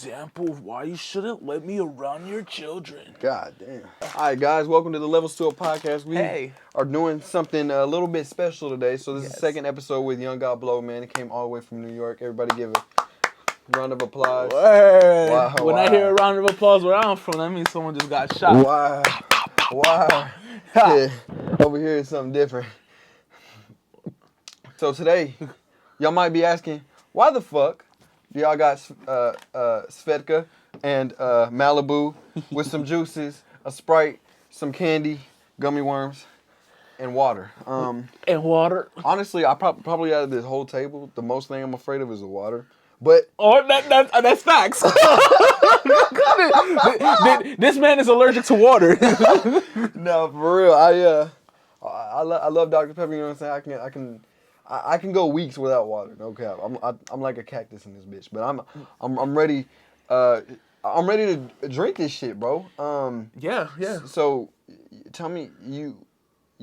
Example of why you shouldn't let me around your children. God damn. All right, guys, welcome to the Levels to a podcast. We are doing something a little bit special today. So this is the second episode with Young God Blow, man. It came all the way from New York. Everybody give a round of applause. Wow, when I hear a round of applause where I'm from, that means someone just got shot. Wow. Yeah, over here is something different. So today, y'all might be asking, why the fuck do y'all got Svedka and Malibu with some juices, a Sprite, some candy, gummy worms, and water? And water. Honestly, I probably out of this whole table, the most thing I'm afraid of is the water. But that's facts. This man is allergic to water. No, for real. I love Dr. Pepper. You know what I'm saying? I can go weeks without water. No cap. I'm like a cactus in this bitch. But I'm ready. I'm ready to drink this shit, bro. Yeah. So, tell me, you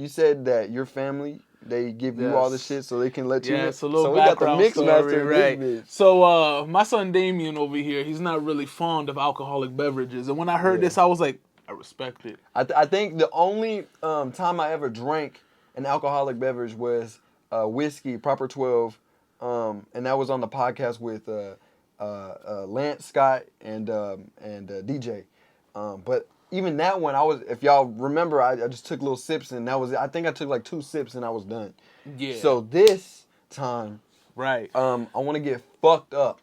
said that your family, they give you all the shit so they can let you. Yeah, it's a little background we got the mix story, master right? In this bitch. So my son Damion over here, he's not really fond of alcoholic beverages, and when I heard this, I was like, I respect it. I think the only time I ever drank an alcoholic beverage was whiskey, Proper 12, and that was on the podcast with Lance Scott and DJ. But even that one, if y'all remember, I just took little sips, and that was it. I think I took like 2 sips, and I was done. Yeah. So this time, right, I want to get fucked up.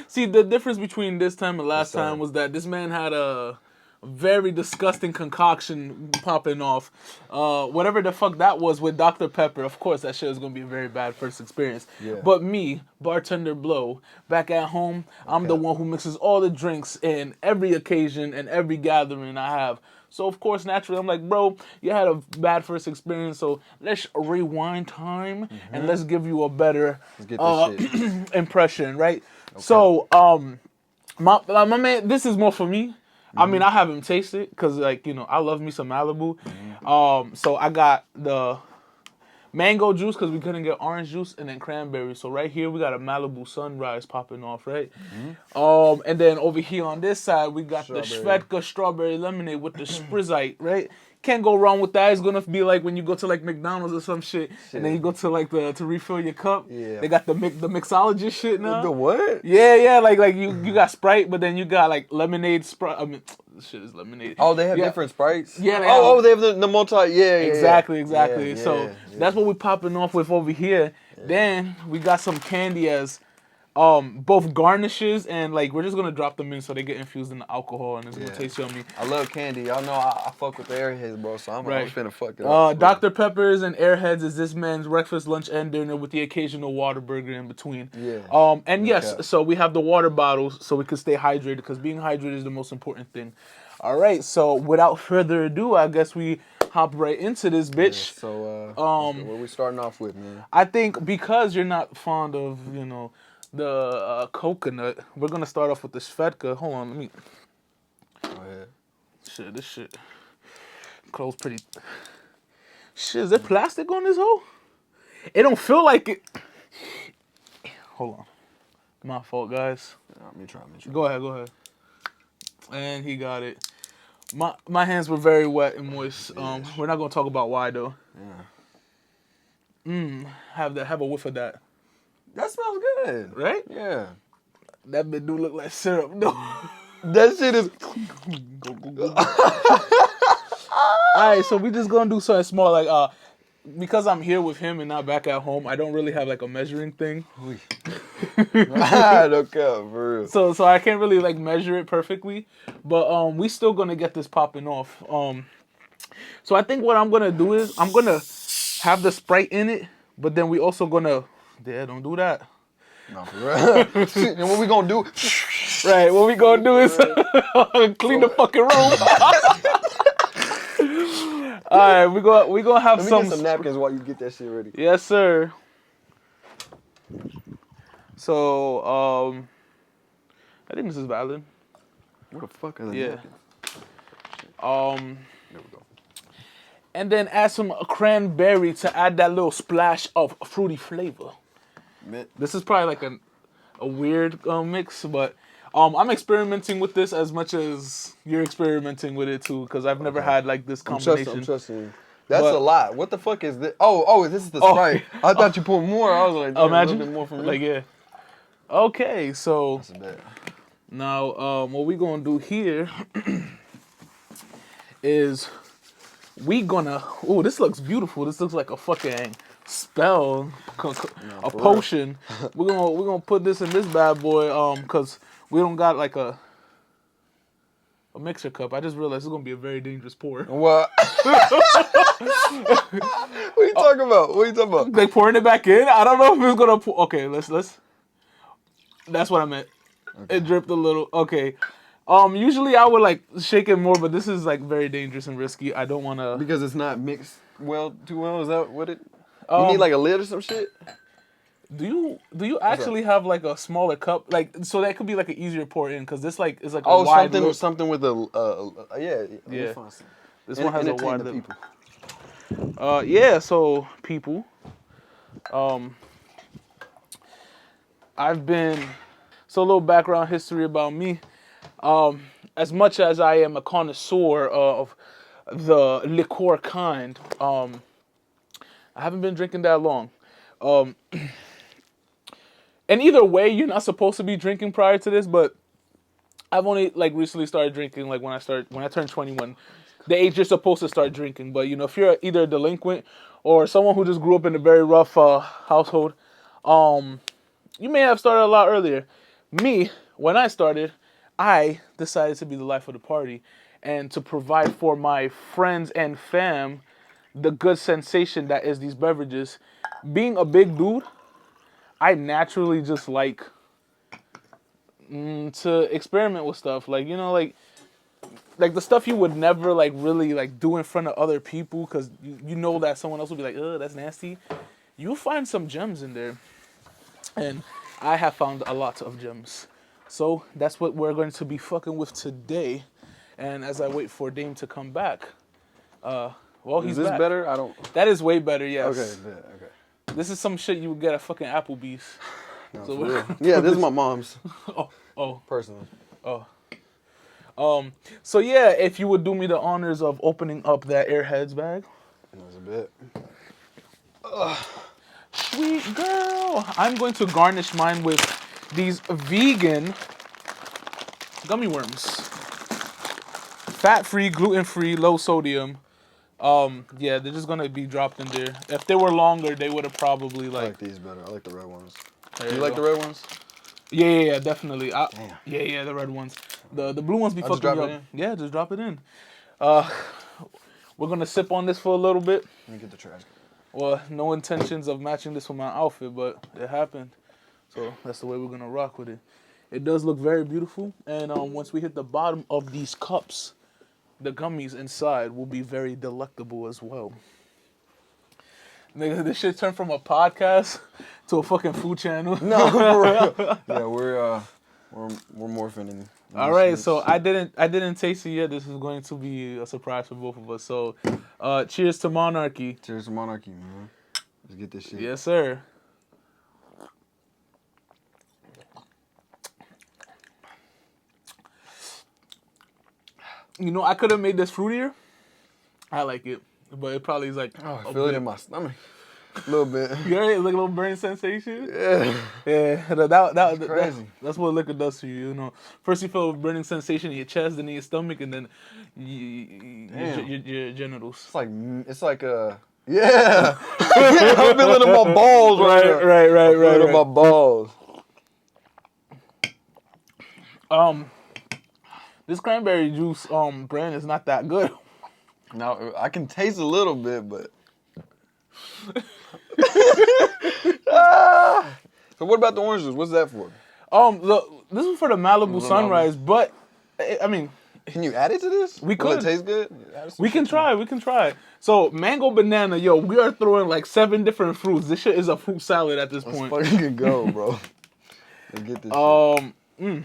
See, the difference between this time and last time was that this man had a very disgusting concoction popping off. Whatever the fuck that was with Dr. Pepper. Of course, that shit was going to be a very bad first experience. Yeah. But me, bartender Blow, back at home, I'm the one who mixes all the drinks in every occasion and every gathering I have. So, of course, naturally, I'm like, bro, you had a bad first experience, so let's rewind time and let's give you a better impression, right? Okay. So, my man, this is more for me. I mean, I haven't tasted it because, like, you know, I love me some Malibu. So I got the mango juice because we couldn't get orange juice, and then cranberry. So right here we got a Malibu Sunrise popping off, right? And then over here on this side we got the Svedka strawberry lemonade with the Sprizite, right? Can't go wrong with that. It's gonna be like when you go to like McDonald's or some shit. And then you go to like to refill your cup. Yeah. They got the mixologist shit now. The what? Yeah. Like you got Sprite, but then you got like lemonade Sprite. I mean, this shit is lemonade. Oh, they have different Sprites. Yeah. They have the multi. Yeah. Exactly. So that's what we're popping off with over here. Yeah. Then we got some candy as both garnishes, and like we're just gonna drop them in so they get infused in the alcohol and it's gonna taste yummy. I love candy. Y'all know I fuck with the Airheads, bro. So I'm finna fuck it up. Dr. Peppers and Airheads is this man's breakfast, lunch, and dinner with the occasional water burger in between. Yeah. And yes, so we have the water bottles so we can stay hydrated because being hydrated is the most important thing. All right. So without further ado, I guess we hop right into this bitch. Yeah, so what we starting off with, man? I think because you're not fond of the coconut, we're gonna start off with the Svedka. Hold on, let me. Go ahead. Shit, this shit. Close pretty. Shit, is there plastic on this hole? It don't feel like it. Hold on. My fault, guys. Let me try. Go ahead. And he got it. My hands were very wet and moist. We're not gonna talk about why though. Yeah. Have a whiff of that. That smells good. Right? Yeah. That bit do look like syrup. No. That shit is... Alright, so we just gonna do something small. Like, because I'm here with him and not back at home, I don't really have like a measuring thing. I don't care, for real. So I can't really like measure it perfectly. But we still gonna get this popping off. So I think what I'm gonna do is I'm gonna have the Sprite in it, but then we also gonna... Yeah, don't do that. No, for real. And what we gonna do? Right, what we gonna do is clean the fucking room. All right, we gonna have Let me get some napkins while you get that shit ready. Yes, sir. So, I think this is valid. What the fuck are the napkins? There we go. And then add some cranberry to add that little splash of fruity flavor. This is probably like a weird mix, but I'm experimenting with this as much as you're experimenting with it too, because I've never had like this combination. I'm trusting you. That's a lot. What the fuck is this? Oh, this is the Sprite. I thought you poured more. I was like, damn, imagine a little bit more from you. like yeah. Okay, so That's a bit. now what we gonna do here is we gonna. Oh, this looks beautiful. This looks like a fucking spell, a potion. we're gonna put this in this bad boy, cause we don't got like a mixer cup. I just realized it's gonna be a very dangerous pour. What? What are you talking about? What are you talking about? Like pouring it back in. I don't know if it's gonna pour. Okay, let's. That's what I meant. Okay. It dripped a little. Okay. Usually I would like shake it more, but this is like very dangerous and risky. I don't want to. Because it's not mixed too well. Is that what it? You need like a lid or some shit. Do you actually have like a smaller cup, like so that could be like an easier pour in? Because this like is like a wide something with a yeah. This one has a wide lip. Yeah. So people, I've been. So a little background history about me. As much as I am a connoisseur of the liqueur kind, I haven't been drinking that long. And either way, you're not supposed to be drinking prior to this, but I've only like recently started drinking like when I turned 21. The age you're supposed to start drinking. But you know, if you're either a delinquent or someone who just grew up in a very rough household, you may have started a lot earlier. Me, when I started, I decided to be the life of the party and to provide for my friends and fam the good sensation that is these beverages. Being a big dude, I naturally just like to experiment with stuff. Like, you know, like the stuff you would never like really like do in front of other people because you know that someone else will be like, ugh, that's nasty. You'll find some gems in there. And I have found a lot of gems. So that's what we're going to be fucking with today. And as I wait for Dame to come back, well, he's back. Is this better? I don't... That is way better, yes. Okay. This is some shit you would get at fucking Applebee's. No, so yeah, this is my mom's. Oh. Personally. So yeah, if you would do me the honors of opening up that Airheads bag. That was a bit. Sweet girl. I'm going to garnish mine with these vegan gummy worms. Fat-free, gluten-free, low sodium. Yeah, they're just gonna be dropped in there. If they were longer, they would have probably like. I like these better. I like the red ones. Do you like the red ones? Yeah, definitely. Damn. Yeah, the red ones. The blue ones be fucking me up. Yeah, just drop it in. We're gonna sip on this for a little bit. Let me get the trash. Well, no intentions of matching this with my outfit, but it happened. So that's the way we're gonna rock with it. It does look very beautiful, and once we hit the bottom of these cups, the gummies inside will be very delectable as well. Nigga, this shit turned from a podcast to a fucking food channel. No, for real. Yeah, we're morphing in. All right, so I didn't taste it yet. This is going to be a surprise for both of us. So, cheers to Monarchy. Cheers to Monarchy, man. Let's get this shit. Yes, sir. You know, I could have made this fruitier. I like it, but it probably is like. Oh, I feel it in my stomach. A little bit. You heard it? Like a little burning sensation? Yeah. Yeah. That's crazy. That's what liquor does to you, you know. First you feel a burning sensation in your chest, then in your stomach, and then your genitals. It's like yeah. I'm feeling in my balls right now. Right. In my balls. This cranberry juice brand is not that good. Now I can taste a little bit, but. So what about the orange juice? What's that for? This is for the Malibu Sunrise, but I mean, can you add it to this? We could. Will it taste good? We can try. So mango banana, yo, we are throwing like 7 different fruits. This shit is a fruit salad at this point. Let's fucking go, bro. Let's get this shit.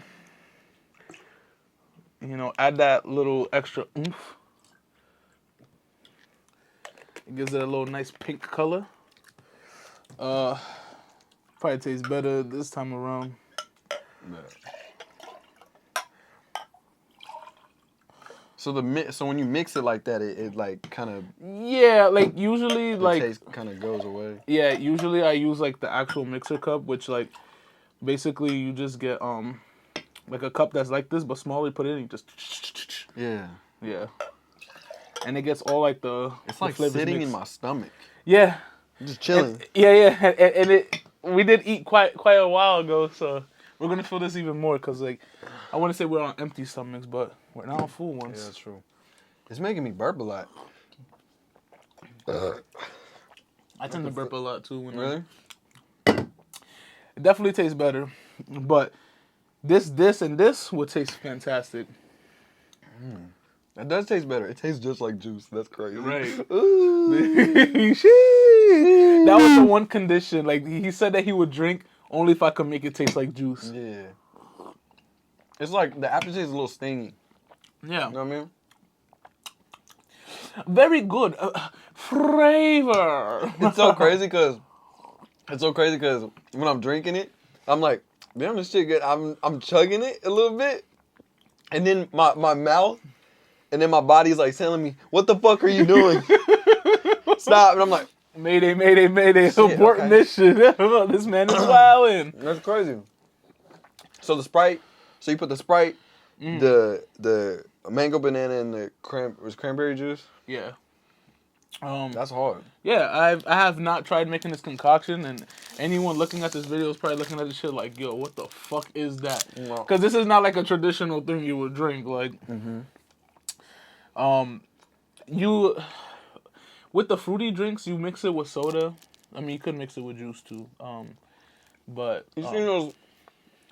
You know, add that little extra oomph. It gives it a little nice pink color. Probably tastes better this time around. So when you mix it like that, it like kind of Yeah, like usually the like taste kind of goes away. yeah, usually I use like the actual mixer cup, which like basically you just get like a cup that's like this but smaller. You put it in, you just Yeah. yeah, and it gets all like It's the like flavors sitting mixed. in my stomach. Yeah, Just chilling. yeah, and it we did eat quite a while ago, so we're gonna feel this even more because like I want to say we're on empty stomachs, but we're not on full ones. Yeah, that's true. It's making me burp a lot. I tend to burp a lot too. Really? It definitely tastes better, but this and this would taste fantastic. That does taste better. It tastes just like juice. That's crazy. Right. Ooh. That was the one condition. Like he said that he would drink only if I could make it taste like juice. Yeah. It's like the aftertaste is a little stingy. Yeah. You know what I mean? Very good flavor. It's so crazy because when I'm drinking it, I'm like, damn, this shit good. I'm chugging it a little bit, and then my mouth, and then my body's like telling me, what the fuck are you doing? Stop. And I'm like, Mayday, mayday, mayday. Abort okay. mission. This man is wilding. That's crazy. So the Sprite, so you put the Sprite, the mango banana, and the cranberry juice. Yeah. That's hard. Yeah, I have not tried making this concoction, and anyone looking at this video is probably looking at this shit like, yo, what the fuck is that? Because this is not like a traditional thing you would drink. Like, you with the fruity drinks, you mix it with soda. I mean, you could mix it with juice too. But You seen those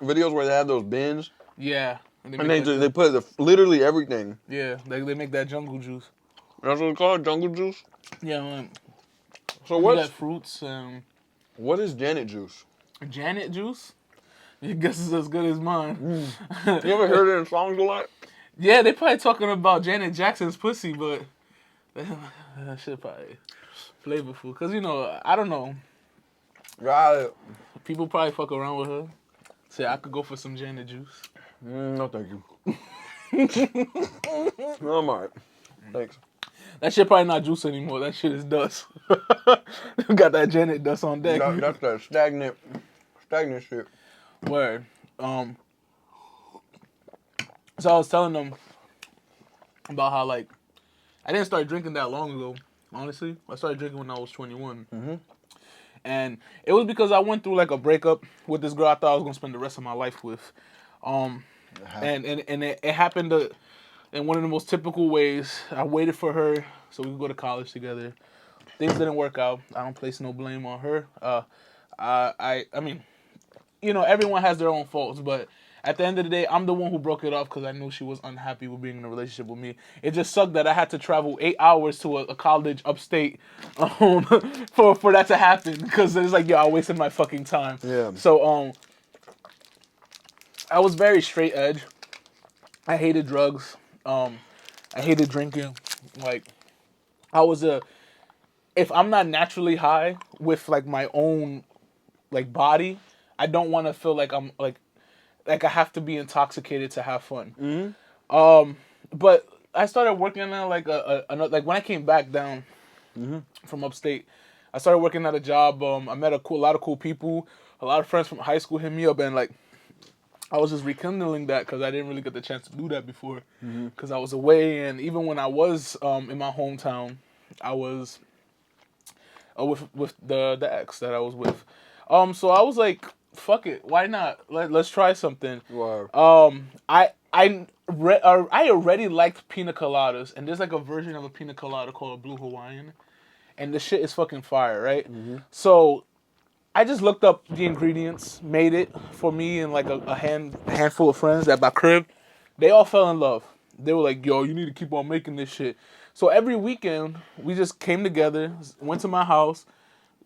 videos where they have those bins? yeah, And they put literally everything. yeah, they make that jungle juice. That's what it's called, jungle juice. Yeah, man. So You what? got fruits and What is Janet juice? Janet juice. Your guess is as good as mine. You ever heard it in songs a lot? Yeah, they probably talking about Janet Jackson's pussy, but that shit probably flavorful. Cause you know, I don't know. Got it. People probably fuck around with her. Say I could go for some Janet juice. No, thank you. No, I'm alright. Thanks. That shit probably not juice anymore. That shit is dust. Got that Janet dust on deck. That's that stagnant shit. Word. So I was telling them about how like I didn't start drinking that long ago. Honestly, I started drinking when I was 21, and it was because I went through like a breakup with this girl I thought I was gonna spend the rest of my life with, and it happened in one of the most typical ways. I waited for her so we could go to college together. Things didn't work out. I don't place no blame on her. I mean, you know, everyone has their own faults, but at the end of the day, I'm the one who broke it off because I knew she was unhappy with being in a relationship with me. It just sucked that I had to travel 8 hours to a college upstate for that to happen because it's like, yo, I wasted my fucking time. Yeah. So I was very straight edge. I hated drugs. I hated drinking. Like, I was if I'm not naturally high with like my own like body, I don't want to feel like I'm like I have to be intoxicated to have fun. But I started working on like like when I came back down from upstate, I started working at a job. I met a lot of cool people. A lot of friends from high school hit me up, and like I was just rekindling that because I didn't really get the chance to do that before because I was away. And even when I was in my hometown, I was with the ex that I was with. So I was like, fuck it, why not? Let's try something. Wow. I already liked pina coladas, and there's like a version of a pina colada called a Blue Hawaiian, and the shit is fucking fire, right? So I just looked up the ingredients, made it for me and like a handful of friends at my crib. They all fell in love. They were like, yo, you need to keep on making this shit. So every weekend, we just came together, went to my house,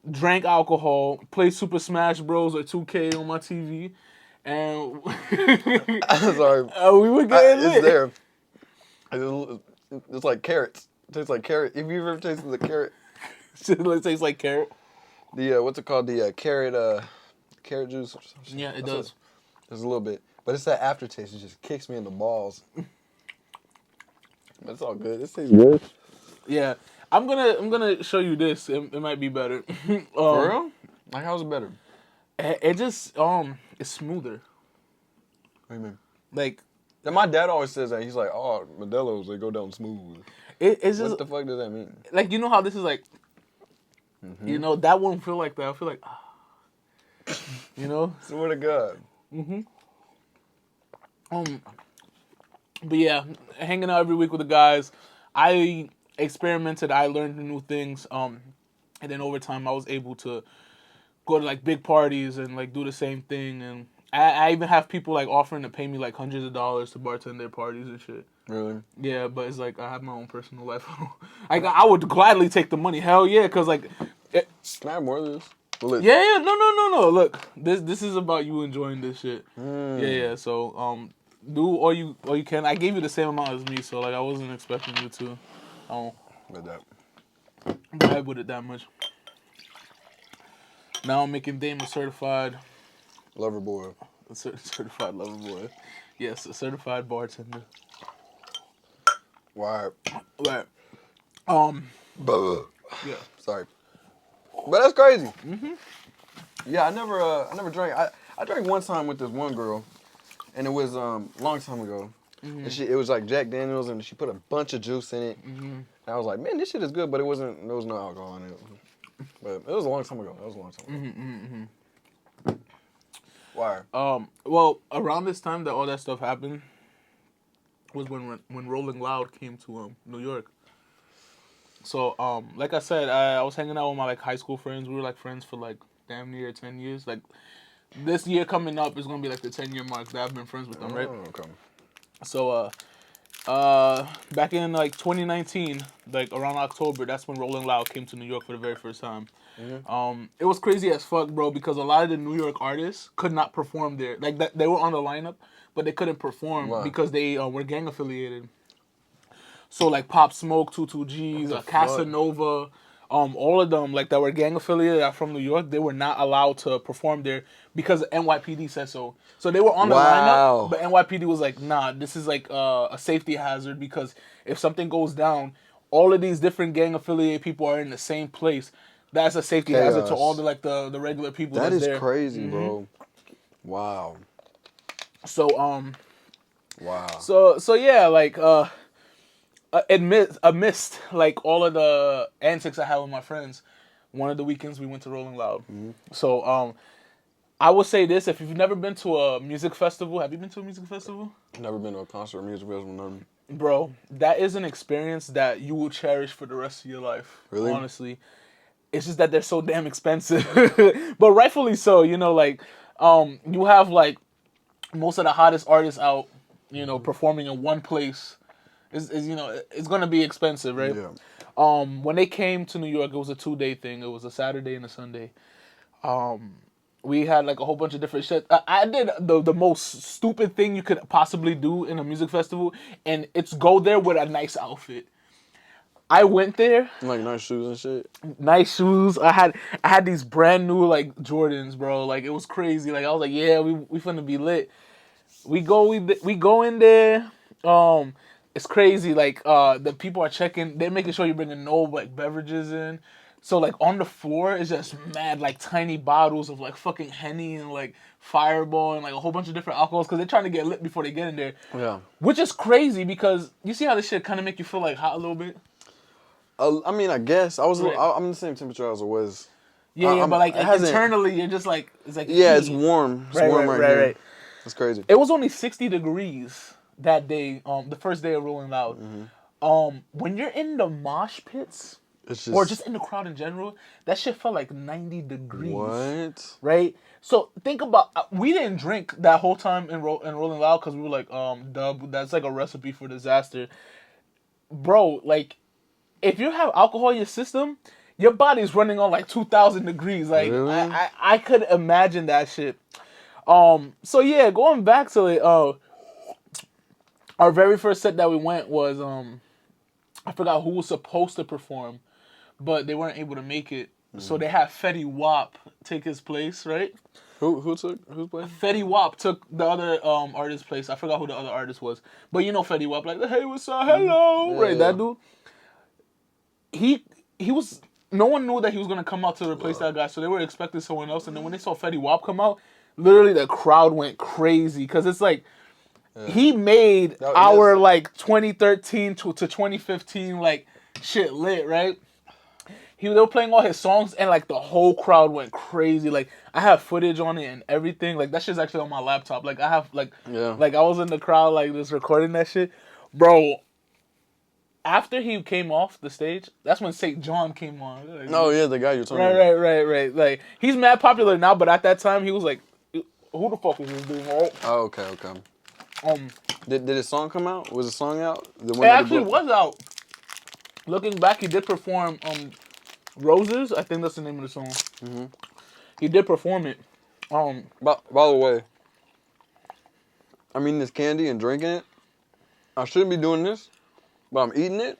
drank alcohol, played Super Smash Bros. Or 2K on my TV, and I'm sorry. We were getting lit. It's there. It's like carrots. It tastes like carrot. If you ever tasted the carrot. It tastes like carrot. The what's it called? The carrot juice. Yeah, it does. There's a little bit, but it's that aftertaste. It just kicks me in the balls. That's all good. This tastes good. Yeah, I'm gonna show you this. It might be better. For real? Like, how's it better? It just it's smoother. What do you mean? Like, And my dad always says that. He's like, oh, Modelo's, they go down smooth. it's just What the fuck does that mean? like, you know how this is like, you know, that won't feel like that. I feel like, you know. Swear to God. But yeah, hanging out every week with the guys. I experimented. I learned new things. And then over time, I was able to go to like big parties and like do the same thing. And I even have people like offering to pay me like hundreds of dollars to bartend their parties and shit. Really? Yeah, but it's like I have my own personal life. Like, I would gladly take the money. Hell yeah, because like, Can I have more of this? yeah, no. Look, this is about you enjoying this shit. Yeah. So do all you can. I gave you the same amount as me, so like I wasn't expecting you to Like that. vibe with it that much. Now I'm making Dame a certified Lover boy. certified lover boy. Yes, a certified bartender. Why? Right. Yeah. Sorry. But that's crazy. Yeah, I never drank. I drank one time with this one girl, and it was a long time ago. And it was like Jack Daniels, and she put a bunch of juice in it. And I was like, man, this shit is good, but there was no alcohol in it. But it was a long time ago. Why? Well, around this time that all that stuff happened was when Rolling Loud came to New York. So like I said, I was hanging out with my like high school friends. We were like friends for like damn near 10 years. Like this year coming up is gonna be like the 10-year mark that I've been friends with them, right? Oh, okay. So back in like 2019, like around October, that's when Rolling Loud came to New York for the very first time. It was crazy as fuck, bro, because a lot of the New York artists could not perform there. Like they were on the lineup, but they couldn't perform because they were gang affiliated. So like Pop Smoke, 22Gs, Casanova, all of them like that were gang affiliated from New York, they were not allowed to perform there because NYPD said so. So they were on the lineup, but NYPD was like, nah, this is like a safety hazard because if something goes down, all of these different gang affiliated people are in the same place. That's a safety hazard to all the like the regular people. That is there. crazy, bro. Wow. So Wow. So yeah, like amidst like all of the antics I had with my friends, one of the weekends we went to Rolling Loud. So I would say this: if you've never been to a music festival, have you been to a music festival? Never been to a concert or music festival, nothing. Bro, that is an experience that you will cherish for the rest of your life. Really? Honestly. It's just that they're so damn expensive. But rightfully so, you know, like you have like most of the hottest artists out, you know, performing in one place. Is you know, it's gonna be expensive, right? Yeah. When they came to New York, it was a 2-day thing. It was a Saturday and a Sunday. We had like a whole bunch of different shit. I did the most stupid thing you could possibly do in a music festival, and it's go there with a nice outfit. I went there. Like nice shoes and shit. Nice shoes. I had these brand new like Jordans, bro. Like it was crazy. Like I was like, yeah, we finna be lit. We go in there. It's crazy. Like the people are checking. They're making sure you're bringing no like beverages in. So like on the floor is just mad like tiny bottles of like fucking Henny and like Fireball and like a whole bunch of different alcohols because they're trying to get lit before they get in there. Yeah. Which is crazy because you see how this shit kind of make you feel like hot a little bit. I mean, I guess I'm the same temperature as I was. Yeah, but like internally, you're just like it's like it's warm. It's warm right here. Right. That's crazy. It was only 60 degrees that day. The first day of Rolling Loud. When you're in the mosh pits, or just in the crowd in general, that shit felt like 90 degrees. What? Right. So think about we didn't drink that whole time in Rolling Loud because we were like dub. That's like a recipe for disaster, bro. Like. If you have alcohol in your system, your body's running on like 2,000 degrees. Like really? I could imagine that shit. So yeah, going back to it, our very first set that we went was I forgot who was supposed to perform, but they weren't able to make it. So they had Fetty Wap take his place, right? Who's playing? Fetty Wap took the other artist's place. I forgot who the other artist was. But you know Fetty Wap, like, hey, what's up? Hello. Right, that dude. He was... No one knew that he was going to come out to replace that guy, so they were expecting someone else. And then when they saw Fetty Wap come out, literally the crowd went crazy. Because it's like... He made our, like, 2013 to 2015, like, shit lit, right? They were playing all his songs, and, like, the whole crowd went crazy. Like, I have footage on it and everything. Like, that shit's actually on my laptop. Like, I have, like, like, I was in the crowd, like, just recording that shit. Bro, after he came off the stage, that's when St. John came on. Like, oh, yeah, the guy you're talking about. Right. Like, he's mad popular now, but at that time, he was like, who the fuck is this dude, right? Oh, okay. Did his song come out? Was the song out? It actually was out. Looking back, he did perform Roses. I think that's the name of the song. Mm-hmm. He did perform it. By the way, I'm eating this candy and drinking it. I shouldn't be doing this, but I'm eating it,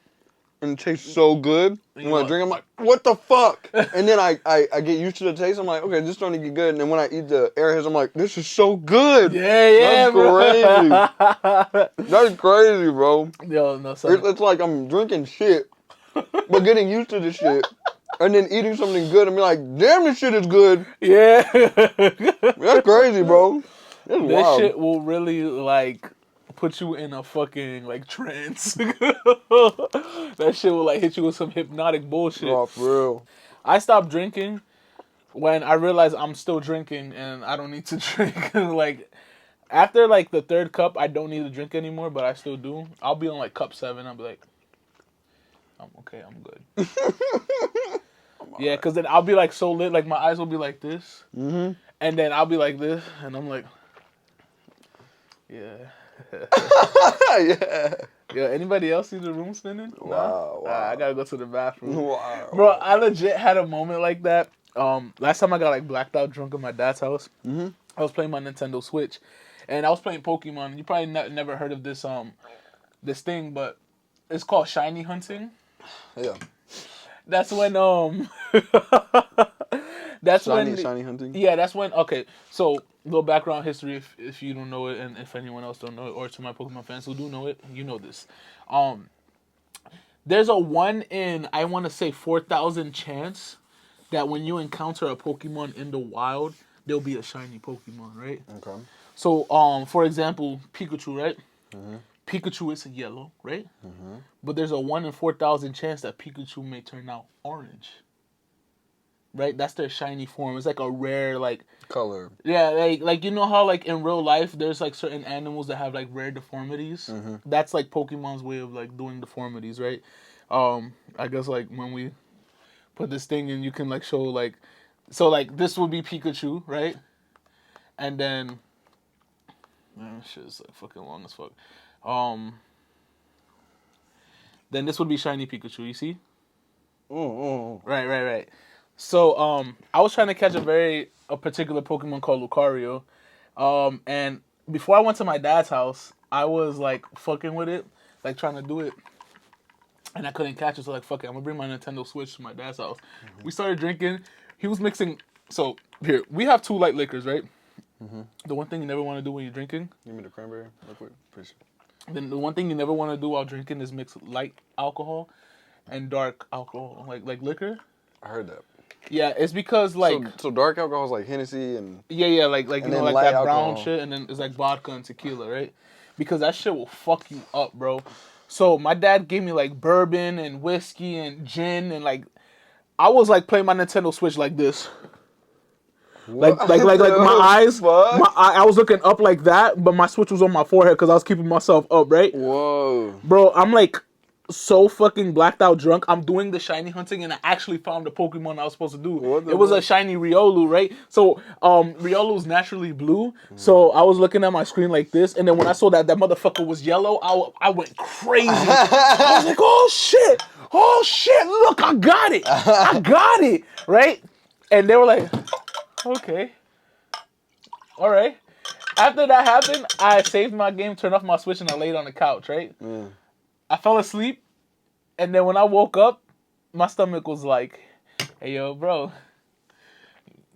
and it tastes so good. And when I drink, I'm like, what the fuck? And then I get used to the taste. I'm like, okay, this starting to get good. And then when I eat the Airheads, I'm like, this is so good. Yeah, That's crazy. That's crazy, bro. Yo, no, sorry. It's like I'm drinking shit, but getting used to the shit. And then eating something good and be like, damn, this shit is good. Yeah. That's crazy, bro. That's wild. This shit will really, like, put you in a fucking, like, trance. That shit will, like, hit you with some hypnotic bullshit. Oh, for real. I stopped drinking when I realized I'm still drinking and I don't need to drink. Like, after, like, the third cup, I don't need to drink anymore, but I still do. I'll be on, like, cup 7. I'll be like, I'm okay, I'm good. Yeah, because then I'll be, like, so lit. Like, my eyes will be like this. Mm-hmm. And then I'll be like this. And I'm like, yeah. Yeah. Yo, anybody else see the room spinning? Wow. I gotta go to the bathroom. Wow. Bro, I legit had a moment like that. Last time I got, like, blacked out drunk at my dad's house, I was playing my Nintendo Switch. And I was playing Pokemon. You probably never heard of this this thing, but it's called shiny hunting. Yeah. That's when that's when shiny hunting. Yeah, that's when. Okay, so little background history if you don't know it, and if anyone else don't know it, or to my Pokemon fans who do know it, you know this. There's a 1 in, I want to say, 4,000 chance that when you encounter a Pokemon in the wild, there'll be a shiny Pokemon, right? Okay. So for example, Pikachu, right? Mm-hmm. Pikachu is yellow, right? Mm-hmm. But there's a 1 in 4,000 chance that Pikachu may turn out orange. Right? That's their shiny form. It's like a rare, like... color. Yeah, like you know how, like, in real life, there's, like, certain animals that have, like, rare deformities? Mm-hmm. That's, like, Pokemon's way of, like, doing deformities, right? I guess, like, when we put this thing in, you can, like, show, like... So, like, this would be Pikachu, right? And then... Man, shit is, like, fucking long as fuck. Then this would be shiny Pikachu, you see? Right. So, I was trying to catch a particular Pokemon called Lucario. And before I went to my dad's house, I was, like, fucking with it, like, trying to do it. And I couldn't catch it, so, like, fuck it, I'm gonna bring my Nintendo Switch to my dad's house. Mm-hmm. We started drinking. He was mixing... So, here, we have 2 light liquors, right? Mm-hmm. The one thing you never want to do when you're drinking... Give me the cranberry liquid. Appreciate it. Then the one thing you never want to do while drinking is mix light alcohol and dark alcohol, like liquor. I heard that. Yeah, it's because, like... So dark alcohol is like Hennessy and... Yeah, like you know, like that alcohol. Brown shit, and then it's like vodka and tequila, right? Because that shit will fuck you up, bro. So my dad gave me, like, bourbon and whiskey and gin, and, like, I was, like, playing my Nintendo Switch like this. Like my eyes, I was looking up like that, but my Switch was on my forehead because I was keeping myself up, right? Whoa. Bro, I'm, like, so fucking blacked out drunk. I'm doing the shiny hunting, and I actually found the Pokemon I was supposed to do. It was a shiny Riolu, right? So, Riolu's naturally blue, so I was looking at my screen like this, and then when I saw that motherfucker was yellow, I went crazy. I was like, oh shit, look, I got it, right? And they were like... Okay. All right. After that happened, I saved my game, turned off my Switch, and I laid on the couch, right? I fell asleep, and then when I woke up, my stomach was like, hey, yo, bro,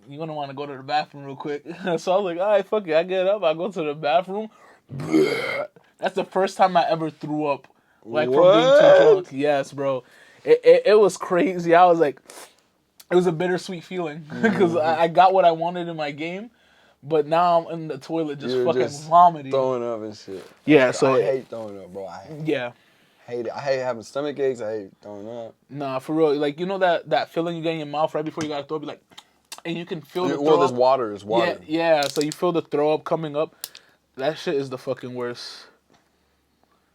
you're going to want to go to the bathroom real quick. So I was like, all right, fuck it. I get up. I go to the bathroom. That's the first time I ever threw up, like, from being too drunk. Yes, bro. It was crazy. I was like, it was a bittersweet feeling because I got what I wanted in my game. But now I'm in the toilet just fucking vomiting. Throwing up and shit. Yeah, so I hate throwing up, bro. I hate it. I hate having stomach aches. I hate throwing up. Nah, for real. Like, you know that feeling you get in your mouth right before you gotta throw up? Like, and you can feel the throw there's up. water. It's water. Yeah, so you feel the throw up coming up. That shit is the fucking worst.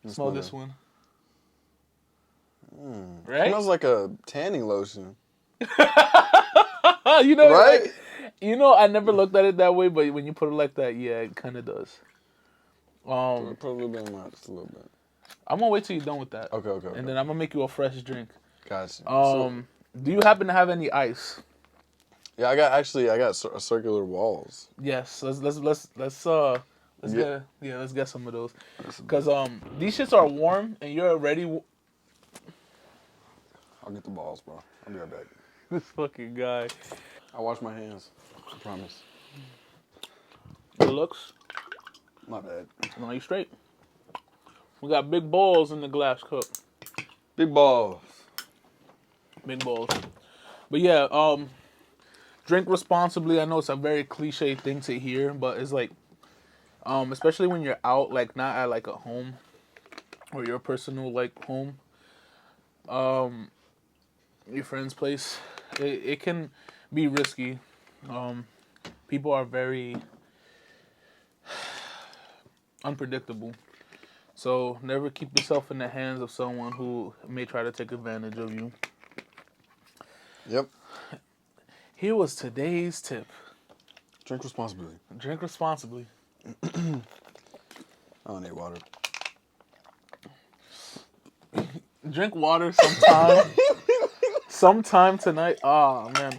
Smell this one. Right? It smells like a tanning lotion. You know, right? Like, you know, I never looked at it that way, but when you put it like that, yeah, it kind of does. Put a little bit in mine, just a little bit. I'm gonna wait till you're done with that. Okay. And then I'm gonna make you a fresh drink. Gotcha. Do you happen to have any ice? Yeah, I got circular walls. Yes. Let's get some of those. Cause these shits are warm and you're already. I'll get the balls, bro. I'll be right back. This fucking guy. I wash my hands. I promise. Good looks. My bad. No, you straight. We got big balls in the glass cup. Big balls. Big balls. But yeah, drink responsibly. I know it's a very cliche thing to hear, but it's like, especially when you're out, like not at like a home or your personal like home, your friend's place. It can be risky. People are very unpredictable. So never keep yourself in the hands of someone who may try to take advantage of you. Yep. Here was today's tip. Drink responsibly. Drink responsibly. I don't need water. Drink water sometime. Sometime tonight. Oh, man.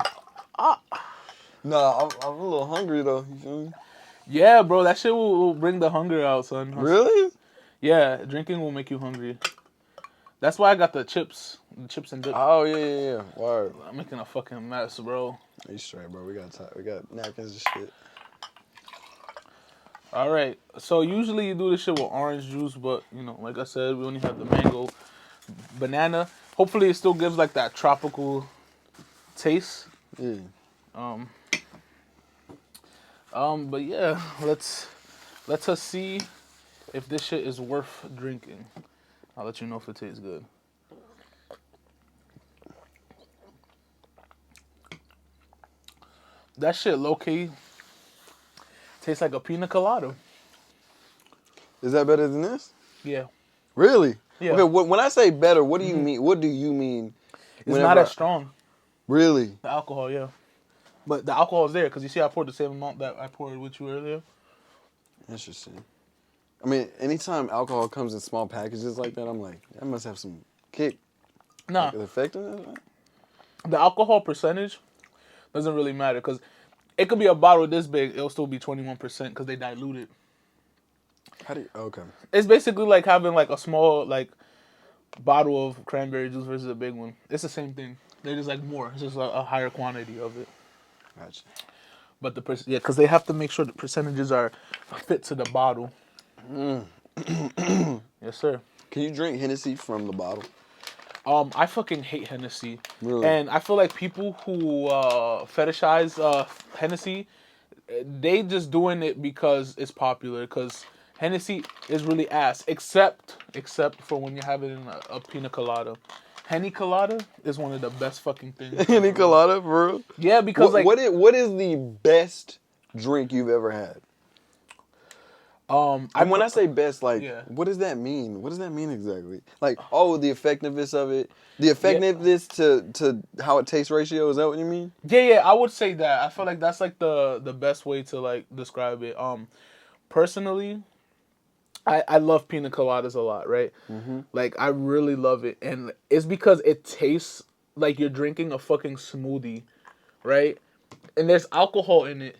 Nah, I'm a little hungry, though. You feel me? Yeah, bro. That shit will bring the hunger out, son. Really? Yeah, drinking will make you hungry. That's why I got the chips. The chips and dip. Oh, yeah. Word. I'm making a fucking mess, bro. You straight, bro. We got napkins and shit. All right. So usually you do this shit with orange juice, but, you know, like I said, we only have the mango, banana. Hopefully it still gives, like, that tropical taste. Yeah. But yeah, let's us see if this shit is worth drinking. I'll let you know if it tastes good. That shit low-key tastes like a pina colada. Is that better than this? Yeah. Really? Yeah. Okay, when I say better, what do you mean? What do you mean? It's not as strong. Really? The alcohol, yeah. But the alcohol is there, because you see I poured the same amount that I poured with you earlier. Interesting. I mean, anytime alcohol comes in small packages like that, I'm like, that must have some kick. Nah. Like, effectiveness? The alcohol percentage doesn't really matter, because it could be a bottle this big, it'll still be 21% because they dilute it. How do you... Okay. It's basically like having like a small like bottle of cranberry juice versus a big one. It's the same thing. They're just like more. It's just a higher quantity of it. Gotcha. But because they have to make sure the percentages are fit to the bottle. Yes, sir. Can you drink Hennessy from the bottle? I fucking hate Hennessy. Really? And I feel like people who fetishize Hennessy, they just doing it because it's popular. Because Hennessy is really ass, except for when you're having a pina colada. Henny colada is one of the best fucking things. Henny colada, for real? Yeah, because what is the best drink you've ever had? And when I say best, like, what does that mean? What does that mean exactly? Like, the effectiveness of it, the effectiveness to how it tastes ratio. Is that what you mean? Yeah, I would say that. I feel like that's like the best way to like describe it. Personally, I love pina coladas a lot, right? Mm-hmm. Like, I really love it. And it's because it tastes like you're drinking a fucking smoothie, right? And there's alcohol in it.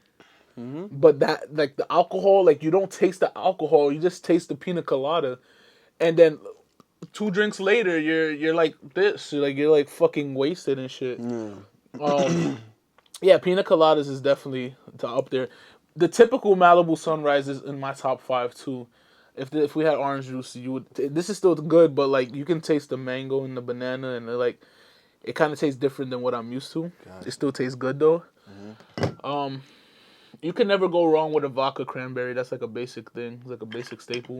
Mm-hmm. But that, like, the alcohol, like, you don't taste the alcohol. You just taste the pina colada. And then 2 drinks later, you're like this. You're like fucking wasted and shit. Yeah, pina coladas is definitely up there. The typical Malibu Sunrise is in my top 5 too. If we had orange juice, you would. This is still good, but like you can taste the mango and the banana, and it kind of tastes different than what I'm used to. It still tastes good though. You can never go wrong with a vodka cranberry. That's like a basic thing. It's like a basic staple.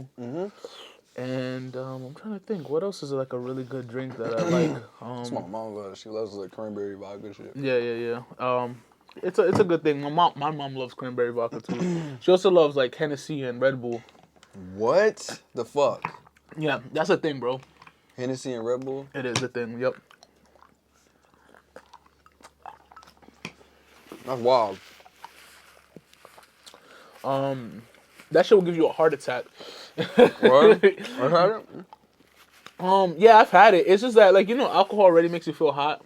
And I'm trying to think, what else is like a really good drink that I like? That's my mom. She loves like cranberry vodka shit. Yeah. It's a good thing. My mom loves cranberry vodka too. She also loves like Hennessy and Red Bull. What the fuck? Yeah, that's a thing, bro. Hennessy and Red Bull? It is a thing. Yep. That's wild. That shit will give you a heart attack. What? I had it? Yeah, I've had it. It's just that, like, alcohol already makes you feel hot,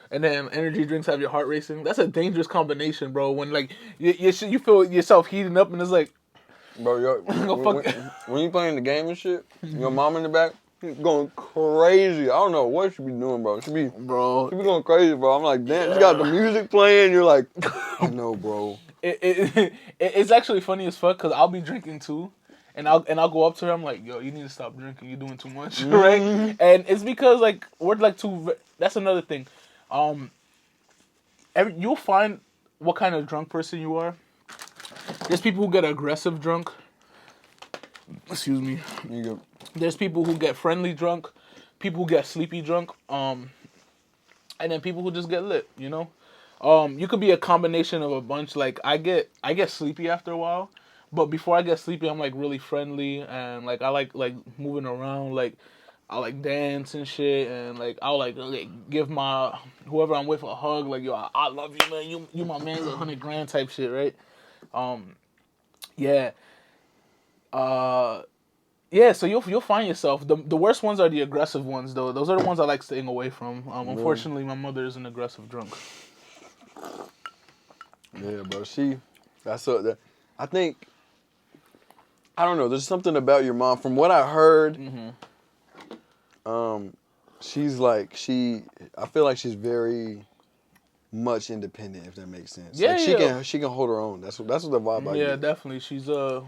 and then energy drinks have your heart racing. That's a dangerous combination, bro. When like you feel yourself heating up, and it's like, Bro, when you playing the game and shit, your mom in the back going crazy. I don't know what she be doing, bro. She be going crazy, bro. I'm like, damn, she got the music playing. You're like, I know, bro. It's actually funny as fuck because I'll be drinking too. And I'll go up to her. I'm like, yo, you need to stop drinking. You're doing too much, right? And it's because like we're like too. That's another thing. You'll find what kind of drunk person you are. There's people who get aggressive drunk. Excuse me. There's people who get friendly drunk. People who get sleepy drunk. And then people who just get lit. You could be a combination of a bunch. Like I get sleepy after a while. But before I get sleepy, I'm like really friendly and like I like moving around, like I like dance and shit, and like I'll like give my whoever I'm with a hug, like yo, I love you, man. You my man's $100,000 type shit, right? Yeah. Yeah. So you'll find yourself. The worst ones are the aggressive ones, though. Those are the ones I like staying away from. Unfortunately, my mother is an aggressive drunk. Yeah, bro. I think. I don't know. There's something about your mom. From what I heard, she's like I feel like she's very much independent, if that makes sense. Yeah, like she can hold her own. That's what the vibe I get. Yeah, definitely. She's a